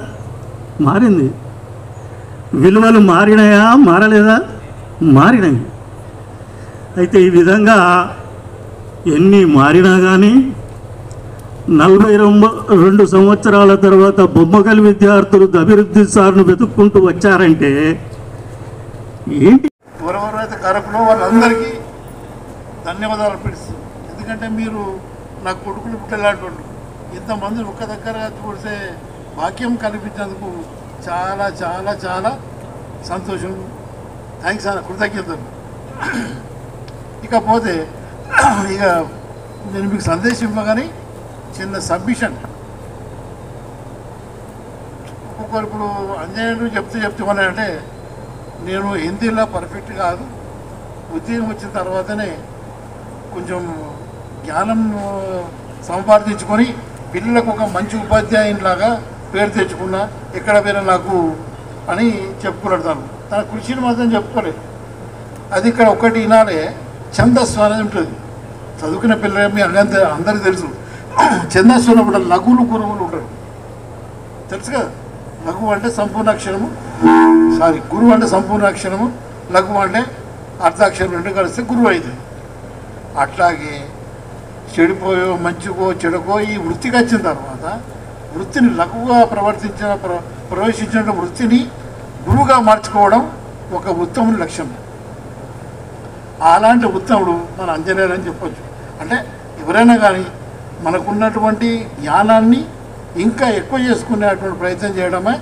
మారింది. విలువలు మారినాయా, మారలేదా? మారినాయి. అయితే ఈ విధంగా ఎన్ని మారినా కానీ 42 సంవత్సరాల తర్వాత బొమ్మకలి విద్యార్థులు అభివృద్ధి సార్ను వెతుక్కుంటూ వచ్చారంటే ఏంటి? ఎవరెవరైతే కారకులో వాళ్ళందరికీ ధన్యవాదాలు అర్పిస్తున్నాను. ఎందుకంటే మీరు నా కొడుకులు పుట్టేలాంటి వాళ్ళు, ఇంతమంది ఒక్క దగ్గర చూసే భాగ్యం కల్పించినందుకు చాలా చాలా చాలా సంతోషం. థ్యాంక్స్ అన్న, కృతజ్ఞతలు. ఇకపోతే ఇక నేను మీకు సందేశం ఇవ్వగానే చిన్న సబ్మిషన్. ఒక్కొక్కరు ఇప్పుడు అంజనేయుడు చెప్తున్నానంటే నేను హిందీలో పర్ఫెక్ట్ కాదు. ఉద్యోగం వచ్చిన తర్వాతనే కొంచెం జ్ఞానం సంపాదించుకొని పిల్లలకు ఒక మంచి ఉపాధ్యాయునిలాగా పేరు తెచ్చుకున్నా, ఎక్కడ పోయినా నాకు అని చెప్పుకున్నాడు. తన కృషిని మాత్రం చెప్పుకోలేదు. అది ఇక్కడ ఒకటి వినాలే, ఛందస్సు అనేది ఉంటుంది. చదువుకునే పిల్లలు మీ అందరికీ తెలుసు. ఛందస్సు ఉన్నప్పుడు లఘువులు గురువులు ఉంటారు, తెలుసు కదా. లఘువు అంటే సంపూర్ణ అక్షరము, గురువు అంటే సంపూర్ణ అక్షరము, లఘువు అంటే అర్ధాక్షరం, రెండు కలిస్తే గురువు అవుతుంది. అట్లాగే చెడిపోయో మంచికో చెడుకో ఈ వృత్తికి వచ్చిన తర్వాత వృత్తిని లఘువుగా ప్రవేశించిన వృత్తిని గురువుగా మార్చుకోవడం ఒక ఉత్తముని లక్ష్యం. అలాంటి ఉత్తముడు మన అంజనేయుడు అని చెప్పొచ్చు. అంటే ఎవరైనా కానీ మనకున్నటువంటి జ్ఞానాన్ని ఇంకా ఎక్కువ చేసుకునేటువంటి ప్రయత్నం చేయడమే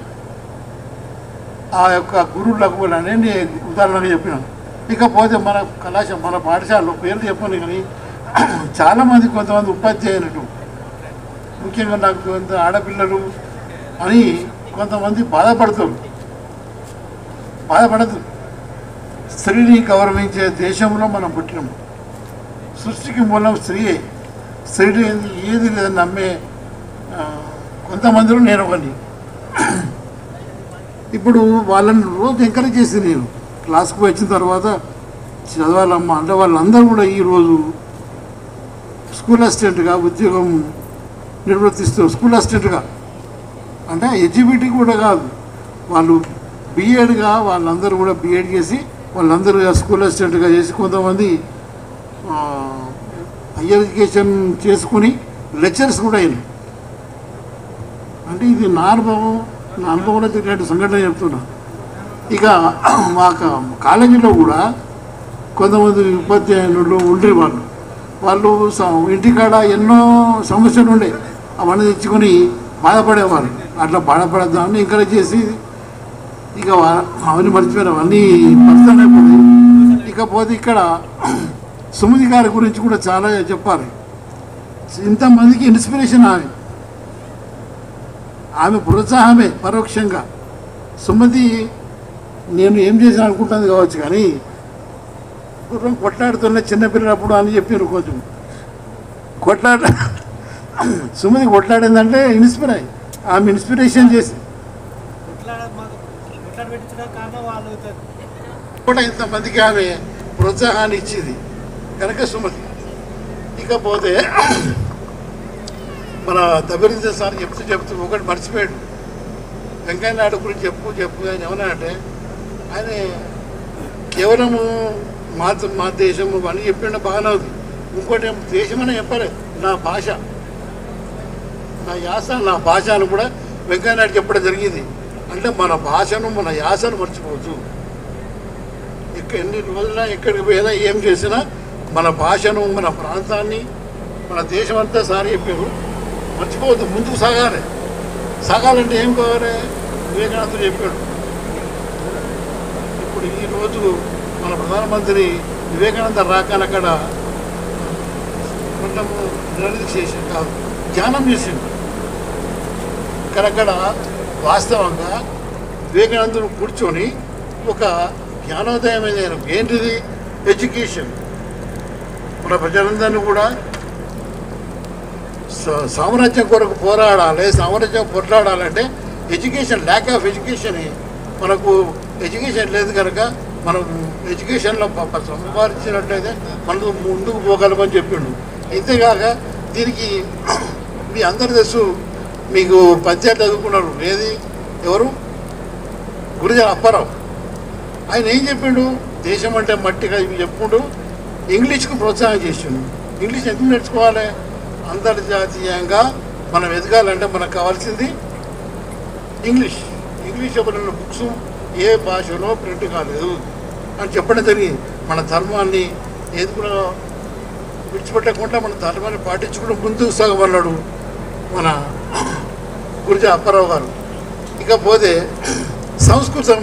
ఆ యొక్క గురువు లఘువులు అనేది నేను ఉదాహరణగా చెప్పినాను. ఇకపోతే మన పాఠశాలలో పేర్లు చెప్పాను కానీ చాలామంది కొంతమంది ఉపాధ్యాయులు, ముఖ్యంగా నాకు కొంత ఆడపిల్లలు అని కొంతమంది బాధపడదు. స్త్రీని గౌరవించే దేశంలో మనం పుట్టినాము. సృష్టికి మూలం స్త్రీయే. స్త్రీ ఏది లేదని నమ్మే కొంతమందిలో నేను ఒకని. ఇప్పుడు వాళ్ళని రోజు ఎంకరేజ్ చేసి నేను క్లాస్కి వచ్చిన తర్వాత చదవాలమ్మా అంటే వాళ్ళందరూ కూడా ఈరోజు స్కూల్ అసిస్టెంట్గా ఉద్యోగం నిర్వర్తిస్తూ, స్కూల్ అసిస్టెంట్గా అంటే ఎడ్జిబిటీ కూడా కాదు, వాళ్ళు బీఎడ్గా వాళ్ళందరూ కూడా బీఎడ్ చేసి వాళ్ళందరూ స్కూల్ అసిస్టెంట్గా చేసి కొంతమంది హయ్యర్ ఎడ్యుకేషన్ చేసుకుని లెక్చర్స్ కూడా అయినాయి. అంటే ఇది నా అనుభవంలో తిరిగినట్టు సంఘటన చెప్తున్నా. ఇక మా కాలేజీలో కూడా కొంతమంది ఉపాధ్యాయులు ఉండే వాళ్ళు ఇంటికాడ ఎన్నో సమస్యలు ఉండే, అవన్నీ తెచ్చుకొని బాధపడేవాళ్ళు. అట్లా బాధపడదామని ఎంకరేజ్ చేసి ఇక అవన్నీ మర్చిపోయారు, అవన్నీ పర్సనల్ అయిపోతాయి. ఇకపోతే ఇక్కడ సుమతి గారి గురించి కూడా చాలా చెప్పాలి. ఇంతమందికి ఇన్స్పిరేషన్ ఆమె ప్రోత్సాహమే పరోక్షంగా. సుమతి నేను ఏం చేసిన అనుకుంటుంది కావచ్చు కానీ గుర్రం కొట్లాడుతున్న చిన్నపిల్లప్పుడు అని చెప్పారు. కొంచెం సుమతి కొట్లాడిందంటే ఇన్స్పైర్ అయ్యి ఆమె ఇన్స్పిరేషన్ చేసి కూడా ఇంతమందికి ఆమె ప్రోత్సాహాన్ని ఇచ్చింది. కనుక సుమతి. ఇకపోతే మన దబిరించ సార్ చెప్తూ ఒకటి మర్చిపోయాడు. వెంకయ్య నాయుడు గురించి చెప్పు ఆయన ఏమన్నా అంటే ఆయన కేవలము మా దేశము అని చెప్పిండే బాగానే ఉంది. ఇంకోటి దేశం అని చెప్పాలి, నా భాష, నా యాస, నా భాష అని కూడా వెంకయ్య నాయుడు చెప్పడం జరిగింది. అంటే మన భాషను మన యాసను మర్చిపోవచ్చు. ఎన్ని రోజులైనా ఎక్కడికి పోయినా ఏం చేసినా మన భాషను మన ప్రాంతాన్ని మన దేశం అంతా సారి చెప్పారు. మర్చిపోవద్దు, ముందుకు సాగాలంటే ఏం కావాలి? వివేకానందుడు చెప్పాడు. ఇప్పుడు ఈరోజు మన ప్రధానమంత్రి వివేకానంద రాకాని అక్కడ కొంచెము నిలదీసి చేసి కాదు, ధ్యానం చేసిండు. అక్కడ వాస్తవంగా వివేకానందుడు కూర్చొని ఒక జ్ఞానోదయమైన ఏంటిది? ఎడ్యుకేషన్. మన ప్రజలందరినీ కూడా సామ్రాజ్యం కొరకు పోరాడాలి, సామ్రాజ్యం పోరాడాలంటే ఎడ్యుకేషన్, ల్యాక్ ఆఫ్ ఎడ్యుకేషన్. మనకు ఎడ్యుకేషన్ లేదు కనుక మనం ఎడ్యుకేషన్లో సంపాదించినట్లయితే మనం ముందుకు పోగలమని చెప్పిండు. ఇంతేకాక దీనికి మీ అందరు తెలుసు, మీకు పంచాయతీ చదువుకున్నారు. ఏది ఎవరు? గురుజన అప్పారావు. ఆయన ఏం చెప్పిండు? దేశం అంటే మట్టిగా ఇవి చెప్పుకుంటూ ఇంగ్లీష్కు ప్రోత్సాహం చేసిండు. ఇంగ్లీష్ ఎందుకు నేర్చుకోవాలి? అంతర్జాతీయంగా మనం ఎదగాలంటే మనకు కావాల్సింది ఇంగ్లీష్. ఇంగ్లీష్ చెప్పిన బుక్స్ ఏ భాషలో ప్రింట్ కాలేదు అని చెప్పడం జరిగింది. మన ధర్మాన్ని ఏది కూడా విడిచిపెట్టకుండా మన ధర్మాన్ని పాటించుకుంటూ ముందుకు సాగమన్నాడు మన గురుజ అప్పారావు గారు. ఇకపోతే సంస్కృతం,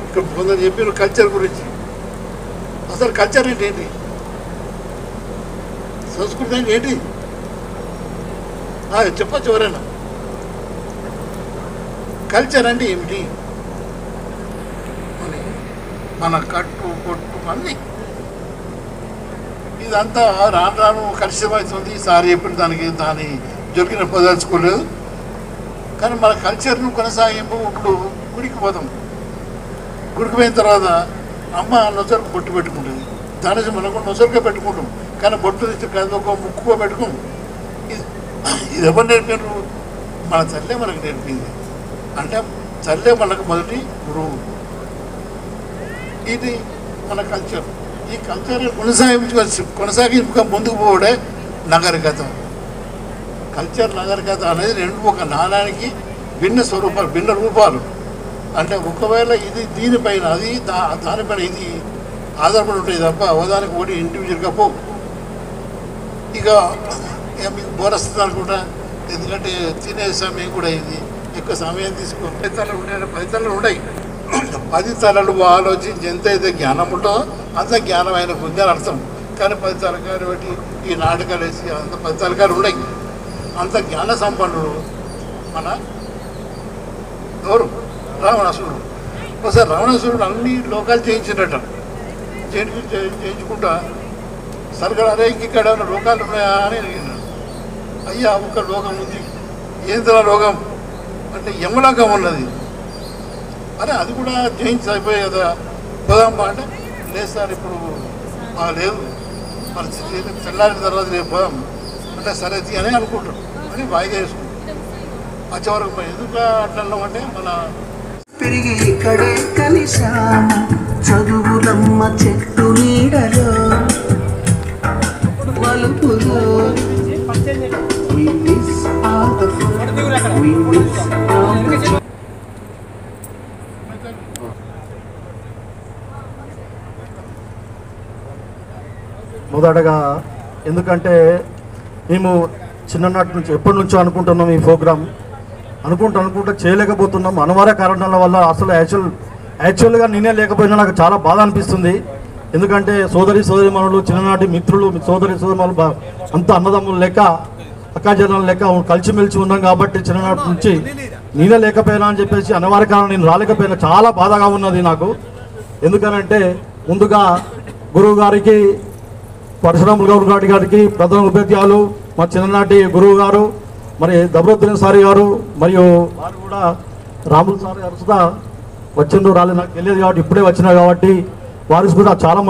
ఇక్కడ కొందరు చెప్పిన కల్చర్ గురించి. అసలు కల్చర్ అంటే ఏంటి? సంస్కృతి అంటే ఏంటి చెప్పచ్చు ఎవరైనా? కల్చర్ అంటే ఏమిటి? మన కట్టు కొట్టు అన్నీ ఇదంతా రాను రాను కలుషితమవుతుంది. సార్ చెప్పిన దాని జరిగిన పదలుచుకోలేదు. కానీ మన కల్చర్ను కొనసాగింపు ఇప్పుడు గుడికి పోతాం. గుడికి పోయిన తర్వాత అమ్మ నొసరుకు బొట్టు పెట్టుకుంటుంది. దాని మనం కూడా నొసరుగా పెట్టుకుంటాం. కానీ బొట్టు తెచ్చి ఒక ముక్కుగా పెట్టుకోం. ఇది ఎవరు నేర్పారు? మన తల్లే మనకు నేర్పింది. అంటే తల్లే మనకు మొదటి గురువు. ఇది మన కల్చర్. ఈ కల్చర్ కొనసాగింపుగా ముందుకు పోవడే నాగరికత. కల్చర్ నాగరికత అనేది రెండు ఒక నాణానికి భిన్న స్వరూపాలు, భిన్న రూపాలు. అంటే ఒకవేళ ఇది దీనిపైన అది దానిపైన ఇది ఆధారపడి ఉంటుంది తప్ప అవదానికి ఒకటి ఇండివిజువల్గా పో. ఇక మీకు బోర్ వస్తుంది అనుకుంటా, ఎందుకంటే తినే సమయం కూడా ఇది ఎక్కువ సమయం తీసుకో. 10 తలలు ఉంటాయి, 10 తలలు ఉన్నాయి. 10 తలలు ఆలోచించి ఎంతైతే జ్ఞానం ఉంటుందో అంత జ్ఞానం ఆయనకు ఉంది అని అర్థం. కానీ 10 తలకాయలు బట్టి ఈ నాటకాలు వేసి అంత 10 తలకాయలు ఉన్నాయి. అంత జ్ఞాన సంపన్నుడు మన ఎవరు? రావణాసురుడు. ఒకసారి రావణాసురుడు అన్ని లోకాలు చేయించినట్ట. చేయించుకుంటా సరిగ్గా అరే ఇక్కడ లోకాలు ఉన్నాయా అని అడిగినాడు. అయ్యా ఒక లోకం ఉంది. ఏంద్ర లోకం అంటే యమలోకం ఉన్నది. అరే అది కూడా చేంజ్ అయిపోయాయి కదా, పోదాంబా అంటే లేదు సార్ ఇప్పుడు లేదు పరిస్థితి, తెల్లారిన తర్వాత రేపు పోదాం అంటే సరే అని అనుకుంటాం అని వాయిదా వేసుకుంటాం. వచ్చేవరకు ఎందుకు అట్లా అంటే మన పెరిగి ఇక్కడే కలిశాము చదువులమ్మ చెట్టు నీడలో వలుపులో. మొదటగా ఎందుకంటే మేము చిన్ననాటి నుంచి ఎప్పటి నుంచో అనుకుంటున్నాం ఈ ప్రోగ్రామ్. అనుకుంటా చేయలేకపోతున్నాం. అనివార్య కారణాల వల్ల అసలు యాక్చువల్గా నేనే లేకపోయినా నాకు చాలా బాధ అనిపిస్తుంది. ఎందుకంటే సోదరిమణులు, చిన్ననాటి మిత్రులు, సోదరిమణులు అంత అన్నదమ్ములు లెక్క, అక్కాజనాలు లెక్క కలిసిమెలిసి ఉన్నాం. కాబట్టి చిన్ననాటి నుంచి నేనే లేకపోయినా అని చెప్పేసి అనివార్య కారణం నేను రాలేకపోయినా చాలా బాధగా ఉన్నది నాకు. ఎందుకనంటే ముందుగా గురువు గారికి, పరశురాములు గౌడ్ గారికి ప్రధాన ఉపాధ్యాయులు, మా చిన్ననాటి గురువు గారు, మరి దబరుద్దీన్ సారి గారు, మరియు వారు కూడా రాములు సార్ గారు సుధా వచ్చిండ్రు రాలేదు నాకు తెలియదు కాబట్టి ఇప్పుడే వచ్చినా కాబట్టి వారికి కూడా చాలా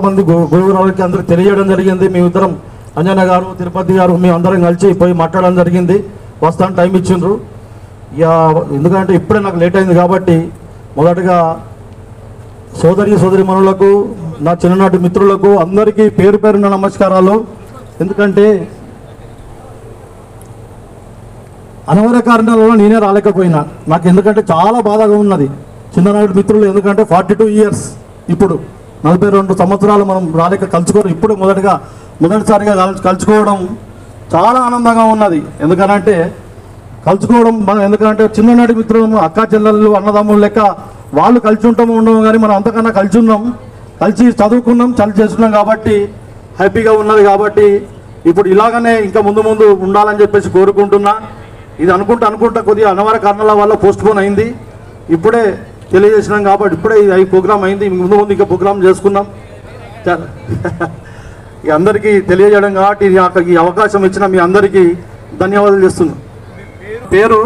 మంది గురువురావులకి అందరికి తెలియజేయడం జరిగింది. మేమిద్దరం అంజన్న గారు, తిరుపతి గారు, మేము అందరం కలిసి పోయి మాట్లాడడం జరిగింది. వస్తాను టైం ఇచ్చిండ్రు. ఇక ఎందుకంటే ఇప్పుడే నాకు లేట్ అయింది కాబట్టి మొదటగా సోదరిమణులకు, నా చిన్ననాటి మిత్రులకు అందరికీ పేరు పేరున నమస్కారాలు. ఎందుకంటే అనవర కారణాలలో నేనే రాలేకపోయినా. నాకు ఎందుకంటే చాలా బాధగా ఉన్నది చిన్ననాటి మిత్రులు. ఎందుకంటే 42 ఇయర్స్, ఇప్పుడు 42 సంవత్సరాలు మనం కలుసుకోవడం ఇప్పుడు మొదటిసారిగా కలుసుకోవడం చాలా ఆనందంగా ఉన్నది. ఎందుకంటే కలుసుకోవడం మనం ఎందుకంటే చిన్ననాటి మిత్రులు, అక్క చెల్లెళ్ళు, అన్నదమ్ములు లెక్క వాళ్ళు కలిసి ఉండము కానీ మనం అంతకన్నా కలిసి ఉన్నాం, కలిసి చదువుకున్నాం, కలిసి చేస్తున్నాం కాబట్టి హ్యాపీగా ఉన్నది. కాబట్టి ఇప్పుడు ఇలాగనే ఇంకా ముందు ఉండాలని చెప్పేసి కోరుకుంటున్నా. ఇది అనుకుంటా కొద్దిగా అనవర కారణాల వల్ల పోస్ట్ పోన్ అయింది. ఇప్పుడే తెలియజేసినాం కాబట్టి ఇప్పుడే ఈ ప్రోగ్రామ్ అయింది. ముందు ఇంకా ప్రోగ్రామ్ చేసుకున్నాం. అందరికీ తెలియజేయడం కాబట్టి ఈ అవకాశం ఇచ్చిన మీ అందరికీ ధన్యవాదాలు చేస్తున్నాం. పేరు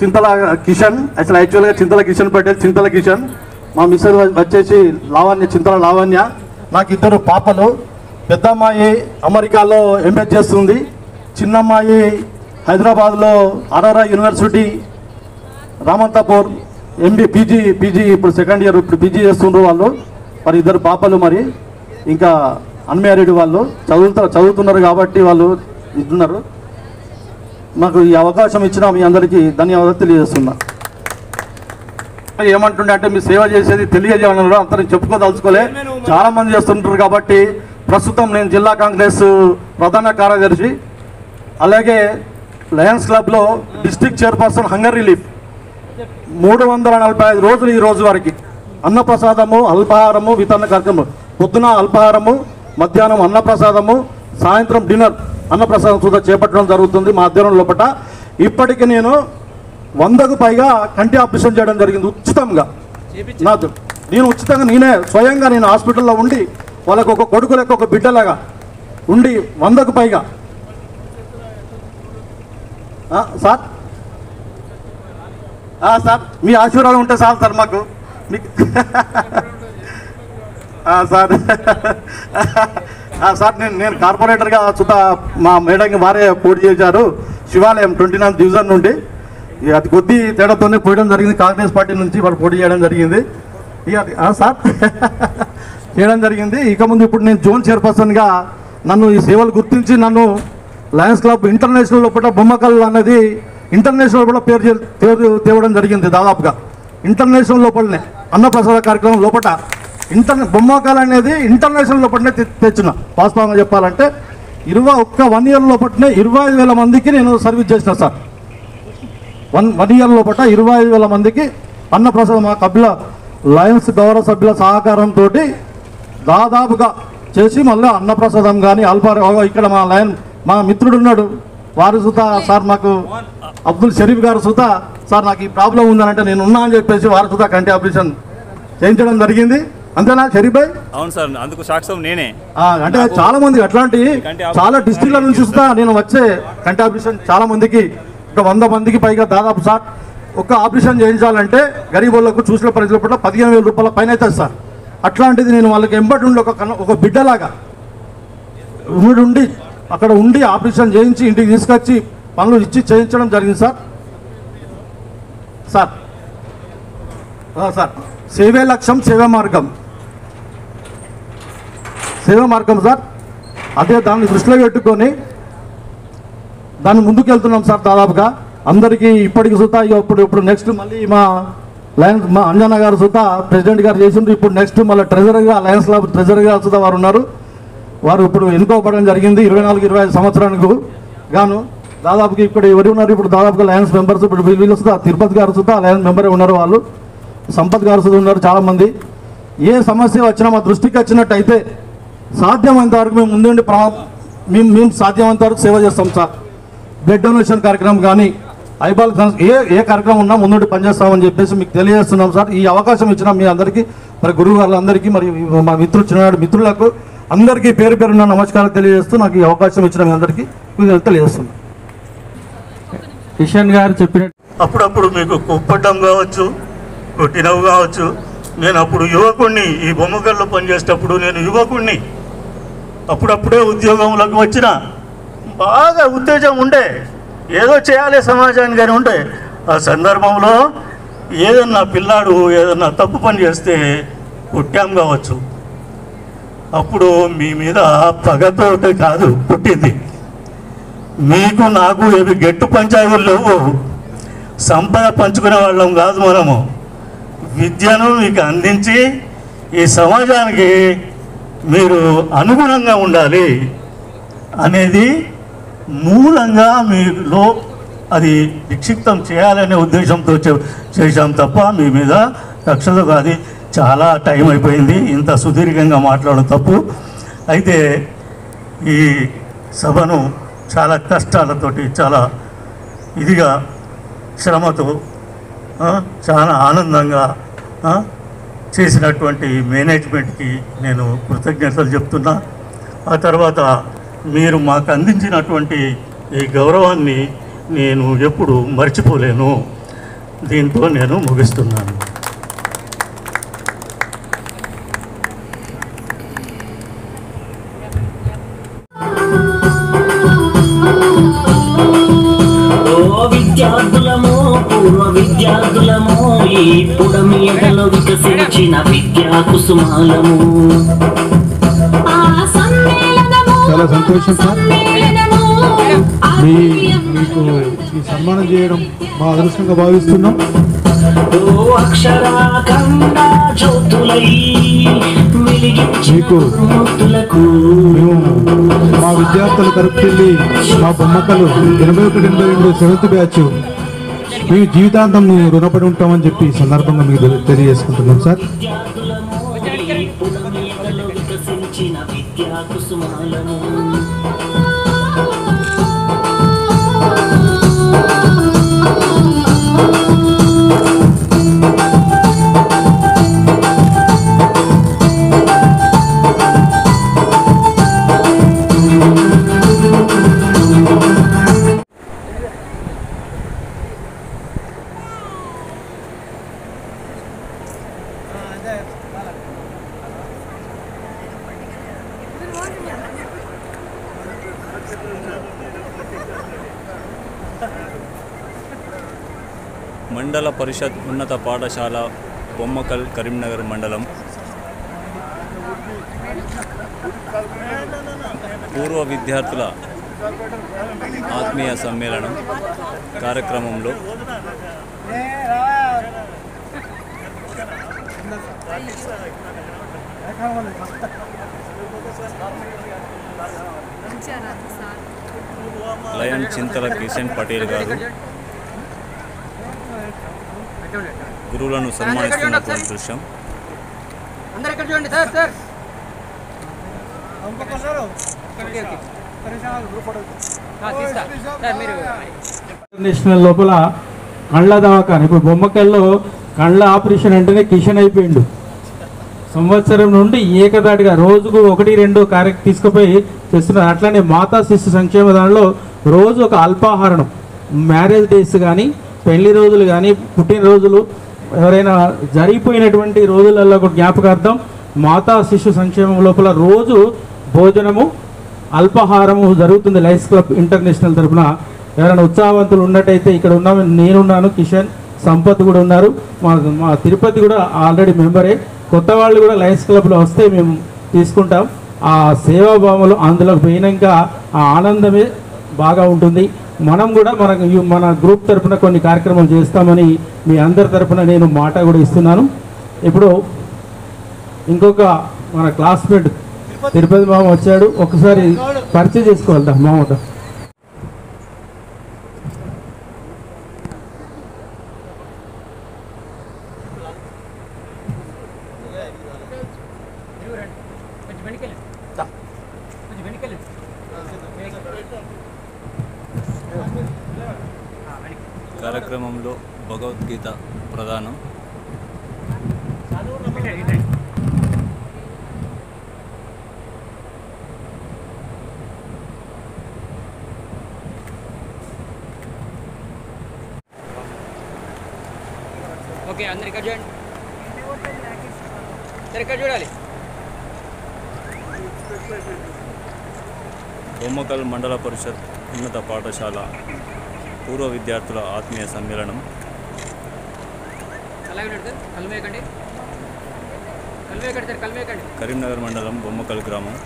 చింతల కిషన్. అసలు యాక్చువల్గా చింతల కిషన్ పటేల్, చింతల కిషన్. మా మిస్టర్ వచ్చేసి లావణ్య, చింతల లావణ్య. నాకు 2 పాపలు. పెద్ద అమ్మాయి అమెరికాలో ఎంఎస్ చేస్తుంది. చిన్నమ్మాయి హైదరాబాద్లో అరోరా యూనివర్సిటీ రామంతాపూర్ పీజీ ఇప్పుడు సెకండ్ ఇయర్ ఇప్పుడు పీజీ చేస్తుండ్రు వాళ్ళు. మరి 2 పాపలు, మరి ఇంకా అన్మ్యారీడ్ వాళ్ళు చదువుతున్నారు కాబట్టి వాళ్ళు ఇస్తున్నారు. నాకు ఈ అవకాశం ఇచ్చిన మీ అందరికీ ధన్యవాదాలు తెలియజేస్తున్నా. ఏమంటుండే అంటే మీ సేవ చేసేది తెలియజేయడం అంతా చెప్పుకోదలుచుకోలే, చాలా మంది చేస్తుంటారు కాబట్టి. ప్రస్తుతం నేను జిల్లా కాంగ్రెస్ ప్రధాన కార్యదర్శి, అలాగే లయన్స్ క్లబ్లో డిస్ట్రిక్ట్ చైర్పర్సన్. హంగర్ రిలీఫ్ 345 రోజులు ఈ రోజు వరకు అన్నప్రసాదము, అల్పాహారము వితరణ కార్యక్రమం. పొద్దున అల్పాహారము, మధ్యాహ్నం అన్నప్రసాదము, సాయంత్రం డిన్నర్ అన్నప్రసాదం కూడా చేపట్టడం జరుగుతుంది మా ఆధ్వర్యం లోపల. ఇప్పటికి నేను 100కు పైగా కంటి ఆపరేషన్ చేయడం జరిగింది ఉచితంగా. నేను ఉచితంగా నేనే స్వయంగా నేను హాస్పిటల్లో ఉండి వాళ్ళకు ఒక కొడుకు లెక్క ఒక బిడ్డలాగా ఉండి 100కు పైగా. సార్ సార్ మీ ఆశీర్వాదం ఉంటే చాలు సార్ మాకు. సార్ సార్ నేను కార్పొరేటర్గా సుతా మా మేడంకి వారే పోటీ చేశారు శివాలయం 29th డివిజన్ నుండి. అది కొద్ది తేడాతోనే పోయడం జరిగింది. కాంగ్రెస్ పార్టీ నుంచి వారు పోటీ చేయడం జరిగింది. సార్ చేయడం జరిగింది. ఇక ముందు ఇప్పుడు నేను జోన్ చైర్పర్సన్గా నన్ను ఈ సేవలు గుర్తించి నన్ను లయన్స్ క్లబ్ ఇంటర్నేషనల్ లోపల బొమ్మకల్ అనేది ఇంటర్నేషనల్ కూడా పేరు తేవడం జరిగింది. దాదాపుగా ఇంటర్నేషనల్ లోపలనే అన్నప్రసాద కార్యక్రమం లోపల బొమ్మకల్ అనేది ఇంటర్నేషనల్ లోపలనే తెచ్చిన. వాస్తవంగా చెప్పాలంటే 1 ఇయర్ లోపలనే 25,000 మందికి నేను సర్వీస్ చేసిన సార్. 1 ఇయర్ లోపల 25,000 మందికి అన్నప్రసాదం మా కబిల లయన్స్ గౌరవ సభ్యుల సహకారంతో దాదాపుగా చేసి మళ్ళీ అన్నప్రసాదం కానీ ఇక్కడ మా మిత్రుడు ఉన్నాడు వారు సుతా సార్ మాకు అబ్దుల్ షరీఫ్ గారు సుతా సార్ నాకు ఈ ప్రాబ్లం ఉందనంటే నేను ఉన్నా అని చెప్పేసి వారు సుతా కంటి ఆపరేషన్ చేయించడం జరిగింది. అంతేనా షరీఫ్ భాయ్? అవును సార్, అందుకు సాక్ష్యం నేనే. అంటే చాలా మంది అట్లాంటి చాలా డిస్ట్రిక్ట్ల నుంచి చూస్తా నేను వచ్చే కంటి ఆపరేషన్ చాలా మందికి ఒక 100 మందికి పైగా దాదాపు సార్ ఒక ఆపరేషన్ చేయించాలంటే గరీబులకు చూసిన పరిస్థితుల పట్ల 15,000 రూపాయల పైన అవుతుంది సార్. అట్లాంటిది నేను వాళ్ళకి ఎంబటి ఉండి ఒక బిడ్డలాగా ఉండి అక్కడ ఉండి ఆపరేషన్ చేయించి ఇంటికి తీసుకొచ్చి పనులు ఇచ్చి చేయించడం జరిగింది సార్. సార్ సార్ సేవే లక్ష్యం సేవా మార్గం సార్. అదే దాన్ని దృష్టిలో పెట్టుకొని దాన్ని ముందుకు వెళ్తున్నాం సార్. దాదాపుగా అందరికీ ఇప్పటికి సుతా ఇప్పుడు నెక్స్ట్ మళ్ళీ మా అంజన్న గారు సుతా ప్రెసిడెంట్ గారు చేసిండ్రు. ఇప్పుడు నెక్స్ట్ మళ్ళీ ట్రెజరర్గా లయన్స్ క్లబ్ ట్రెజరర్గా సుతా వారు ఉన్నారు. వారు ఇప్పుడు ఎన్నుకోబడడం జరిగింది 24-25 సంవత్సరానికి గాను. దాదాపుకి ఇక్కడ ఎవరు ఉన్నారు ఇప్పుడు దాదాపుగా లయన్స్ మెంబర్స్ ఇప్పుడు వీళ్ళు సుతా తిరుపతి గారు సుతా లయన్స్ మెంబరే ఉన్నారు. వాళ్ళు సంపత్ గారు సుతా ఉన్నారు. చాలామంది ఏ సమస్య వచ్చినా మా దృష్టికి వచ్చినట్టయితే సాధ్యమైనంత వరకు మేము ముందుండి మేము సాధ్యమైనంత వరకు సేవ చేస్తాం సార్. బ్లడ్ డొనేషన్ కార్యక్రమం కానీ ఐబాల్ ఏ కార్యక్రమం ఉన్నా ముందుండి పనిచేస్తామని చెప్పేసి మీకు తెలియజేస్తున్నాం సార్. ఈ అవకాశం ఇచ్చిన మీ అందరికీ మరి గురువు గారులందరికీ మరి మా చిన్ననాడు మిత్రులకు అందరికీ పేరు పేరున్న నమస్కారాలు తెలియజేస్తూ నాకు ఈ అవకాశం ఇచ్చిన మీ అందరికీ తెలియజేస్తున్నాను. కిషన్ గారు చెప్పినట్టు అప్పుడప్పుడు మీకు కుప్పటం కావచ్చు, కొట్టినవు కావచ్చు, నేను అప్పుడు యువకుణ్ణి, ఈ బొమ్మకల్లో పనిచేసేటప్పుడు నేను యువకుణ్ణి, అప్పుడప్పుడే ఉద్యోగంలోకి వచ్చిన, బాగా ఉత్తేజం ఉండే, ఏదో చేయాలి సమాజానికి అని ఉండే. ఆ సందర్భంలో ఏదన్నా పిల్లాడు ఏదన్నా తప్పు పని చేస్తే కొట్టాం కావచ్చు, అప్పుడు మీ మీద పగతో కాదు పుట్టింది. మీకు నాకు ఏవి గట్టు పంచాయతీలు లేవు, సంపద పంచుకునే వాళ్ళం కాదు. మనము విద్యను మీకు అందించి ఈ సమాజానికి మీరు అనుగుణంగా ఉండాలి అనేది మూలంగా మీలో అది నిక్షిప్తం చేయాలనే ఉద్దేశంతో చేశాం తప్ప మీ మీద కక్షతో కాదు. చాలా టైం అయిపోయింది, ఇంత సుదీర్ఘంగా మాట్లాడడం తప్పు. అయితే ఈ సభను చాలా కష్టాలతోటి, చాలా ఇదిగా, శ్రమతో, చాలా ఆనందంగా చేసినటువంటి మేనేజ్మెంట్కి నేను కృతజ్ఞతలు చెప్తున్నా. ఆ తర్వాత మీరు మాకు అందించినటువంటి ఈ గౌరవాన్ని నేను ఎప్పుడు మర్చిపోలేను. దీంతో నేను ముగిస్తున్నాను. విద్యార్థులమో పూర్వ విద్యార్థులమో ఈ పుడమి ఎడలో వికసించిన విద్యా కుసుమాలము. చాలా సంతోషం సార్, మీకు ఈ సన్మానం చేయడం మా అదృష్టంగా భావిస్తున్నాం. మీకు మేము మా విద్యార్థుల తరపుకెళ్ళి మా బొమ్మకలు 81-82 7th బ్యాచ్ మేము జీవితాంతం రుణపడి ఉంటామని చెప్పి ఈ సందర్భంగా మీకు తెలియజేసుకుంటున్నాం సార్. మండల పరిషత్ ఉన్నత పాఠశాల బొమ్మకల్ కరీంనగర్ మండలం పూర్వ విద్యార్థుల ఆత్మీయ సమ్మేళనం కార్యక్రమంలో లయన్ చింతల కిషన్ పటేల్ గారు గురువులను సన్మానిస్తున్నటువంటి దృశ్యం. ఇంటర్నేషనల్ లోపల కళ్ళ దవాఖాన, ఇప్పుడు బొమ్మకల్లో కళ్ళ ఆపరేషన్ అంటేనే కిషన్ అయిపోయిండు. సంవత్సరం నుండి ఏకదాటిగా రోజుకు 1-2 కార్యక్రమం తీసుకుపోయి చేస్తున్నారు. అట్లానే మాతా శిశు సంక్షేమ దానిలో రోజు ఒక అల్పాహారం, మ్యారేజ్ డేస్ కానీ, పెళ్లి రోజులు కానీ, పుట్టినరోజులు, ఎవరైనా జరిగిపోయినటువంటి రోజులలో ఒక జ్ఞాపకార్థం మాతా శిశు సంక్షేమం లోపల రోజు భోజనము, అల్పాహారము జరుగుతుంది. లయన్స్ క్లబ్ ఇంటర్నేషనల్ తరఫున ఎవరైనా ఉత్సాహవంతులు ఉన్నట్టయితే ఇక్కడ ఉన్నాము, నేనున్నాను, కిషన్, సంపత్ కూడా ఉన్నారు, మా తిరుపతి కూడా ఆల్రెడీ మెంబరే. కొత్త వాళ్ళు కూడా లయన్స్ క్లబ్లో వస్తే మేము తీసుకుంటాం. ఆ సేవాభావంలో అందులోకి పోయినాక ఆ ఆనందమే బాగా ఉంటుంది. మనం కూడా మన గ్రూప్ తరఫున కొన్ని కార్యక్రమాలు చేస్తామని మీ అందరి తరఫున నేను మాట కూడా ఇస్తున్నాను. ఇప్పుడు ఇంకొక మన క్లాస్మేట్ తిరుపతి మామ వచ్చాడు, ఒకసారి పరిచయం చేసుకోవాలట మామతో. కార్యక్రమంలో భగవద్గీత ప్రదానం. ఓకే, అందరికీ చూడాలి. బొమ్మకల్ మండల పరిషత్ ఉన్నత పాఠశాల పూర్వ విద్యార్థుల ఆత్మీయ సమ్మేళనం కరీంనగర్ మండలం బొమ్మకల్ గ్రామం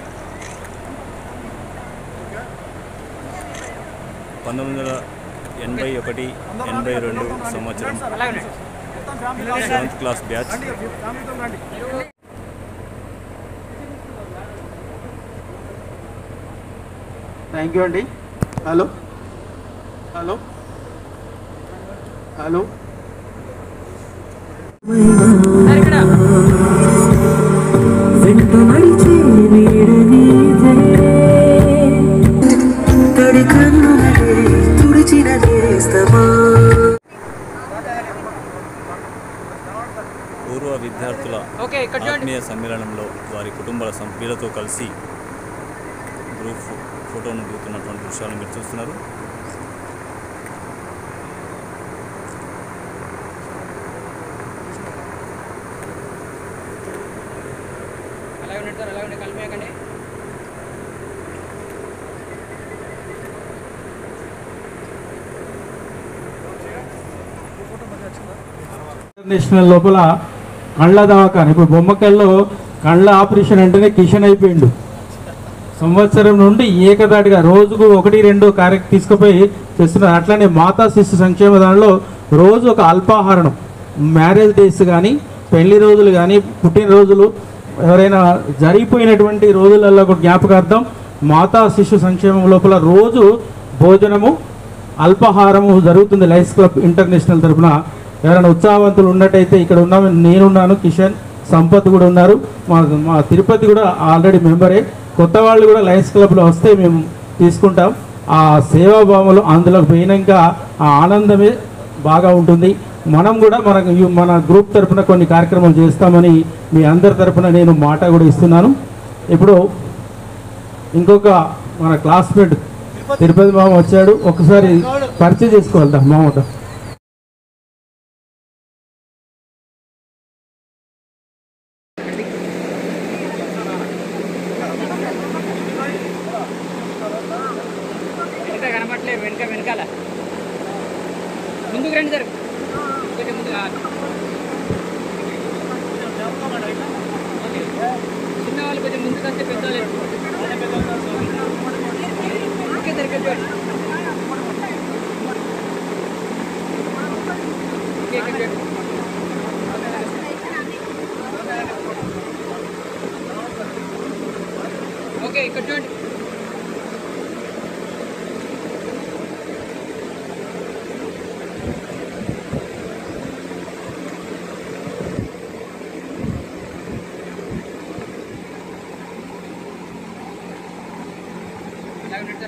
1981-82 సంవత్సరం 7th class batch. Thank you అండి. హలో హలో హలో పూర్వ విద్యార్థుల ఆత్మీయ సమ్మేళనంలో వారి కుటుంబ సభ్యులతో కలిసి గ్రూప్ ఫోటోను దిగుతున్నటువంటి దృశ్యాలను మీరు చూస్తున్నారు. ఇంటర్నేషనల్ లోపల కళ్ళ దవాఖాన, ఇప్పుడు బొమ్మకల్లో కళ్ళ ఆపరేషన్ అంటేనే కిషన్ అయిపోయిండు. సంవత్సరం నుండి ఏకదాటిగా రోజుకు 1-2 కార్యక్రమం తీసుకుపోయి చేస్తున్నారు. అట్లానే మాతా శిశు సంక్షేమ దానిలో రోజు ఒక అల్పాహారం, మ్యారేజ్ డేస్ కానీ, పెళ్లి రోజులు కానీ, పుట్టినరోజులు, ఎవరైనా జరిగిపోయినటువంటి రోజులలో ఒక జ్ఞాపకార్థం మాతా శిశు సంక్షేమం లోపల రోజు భోజనము, అల్పాహారము జరుగుతుంది. లయన్స్ క్లబ్ ఇంటర్నేషనల్ తరఫున ఎవరైనా ఉత్సాహవంతులు ఉన్నట్టయితే ఇక్కడ ఉన్నాము. నేనున్నాను, కిషన్, సంపత్ కూడా ఉన్నారు. మా తిరుపతి కూడా ఆల్రెడీ మెంబరే. కొత్త వాళ్ళు కూడా లయన్స్ క్లబ్లో వస్తే మేము తీసుకుంటాం. ఆ సేవాభావంలో అందులో పోయినాక ఆ ఆనందమే బాగా ఉంటుంది. మనం కూడా మన గ్రూప్ తరఫున కొన్ని కార్యక్రమాలు చేస్తామని మీ అందరి తరఫున నేను మాట కూడా ఇస్తున్నాను. ఇప్పుడు ఇంకొక మన క్లాస్మేట్ తిరుపతి మామ వచ్చాడు. ఒకసారి పరిచయం చేసుకోవాలట మామట. వెనకాల ముందుకు రండి సార్. చిన్న వాళ్ళు కొంచెం ముందుకు వస్తే పెద్దవాళ్ళు ఓకే ఇక్కడ చూడండి.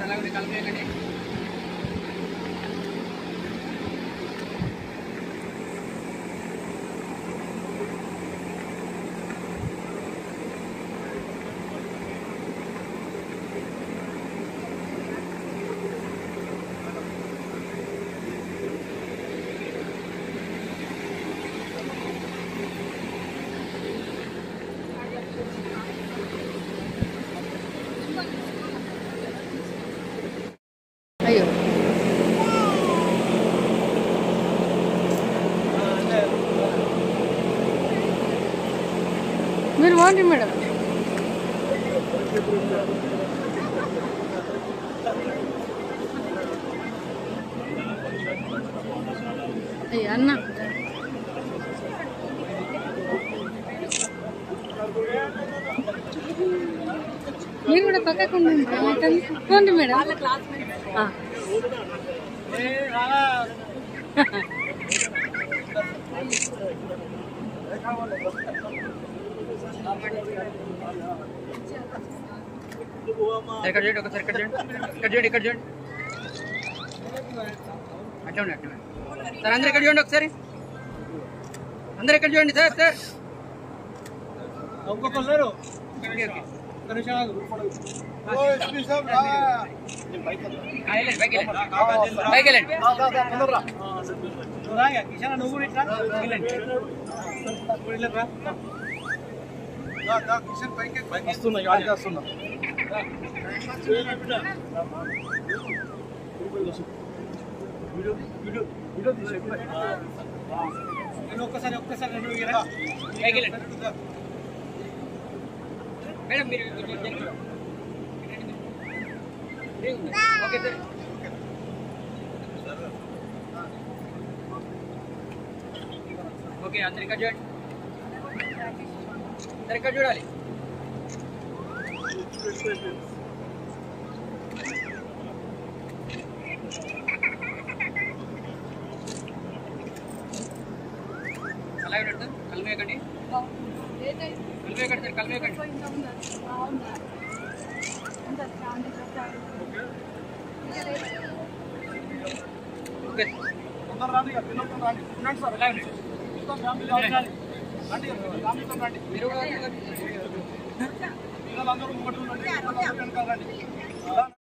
అలాగే కలిపేయండి. అయ్యో మీరు పోండి మేడం. అయ్యో అన్న మీరు కూడా పక్కకు పోండి మేడం. ఇక్కడ చూడండి, ఒకసారి ఇక్కడ చూడండి, ఇక్కడ చూడండి, ఇక్కడ చూడండి. అట్లా ఉండి అట్లా సార్. అందరు ఇక్కడ చూడండి ఒకసారి. అందరు ఇక్కడ చూడండి సార్. సార్ ఒక్కొక్కరు మేడం మీరు ఓకే సార్ ఓకే అందరు ఇక్కడ చూడండి అందరు ఇక్కడ చూడాలి అలాగే సార్ కలిమేయకండి కలిమేయకండి సార్ కలిమేయకండి ఓకే మీరు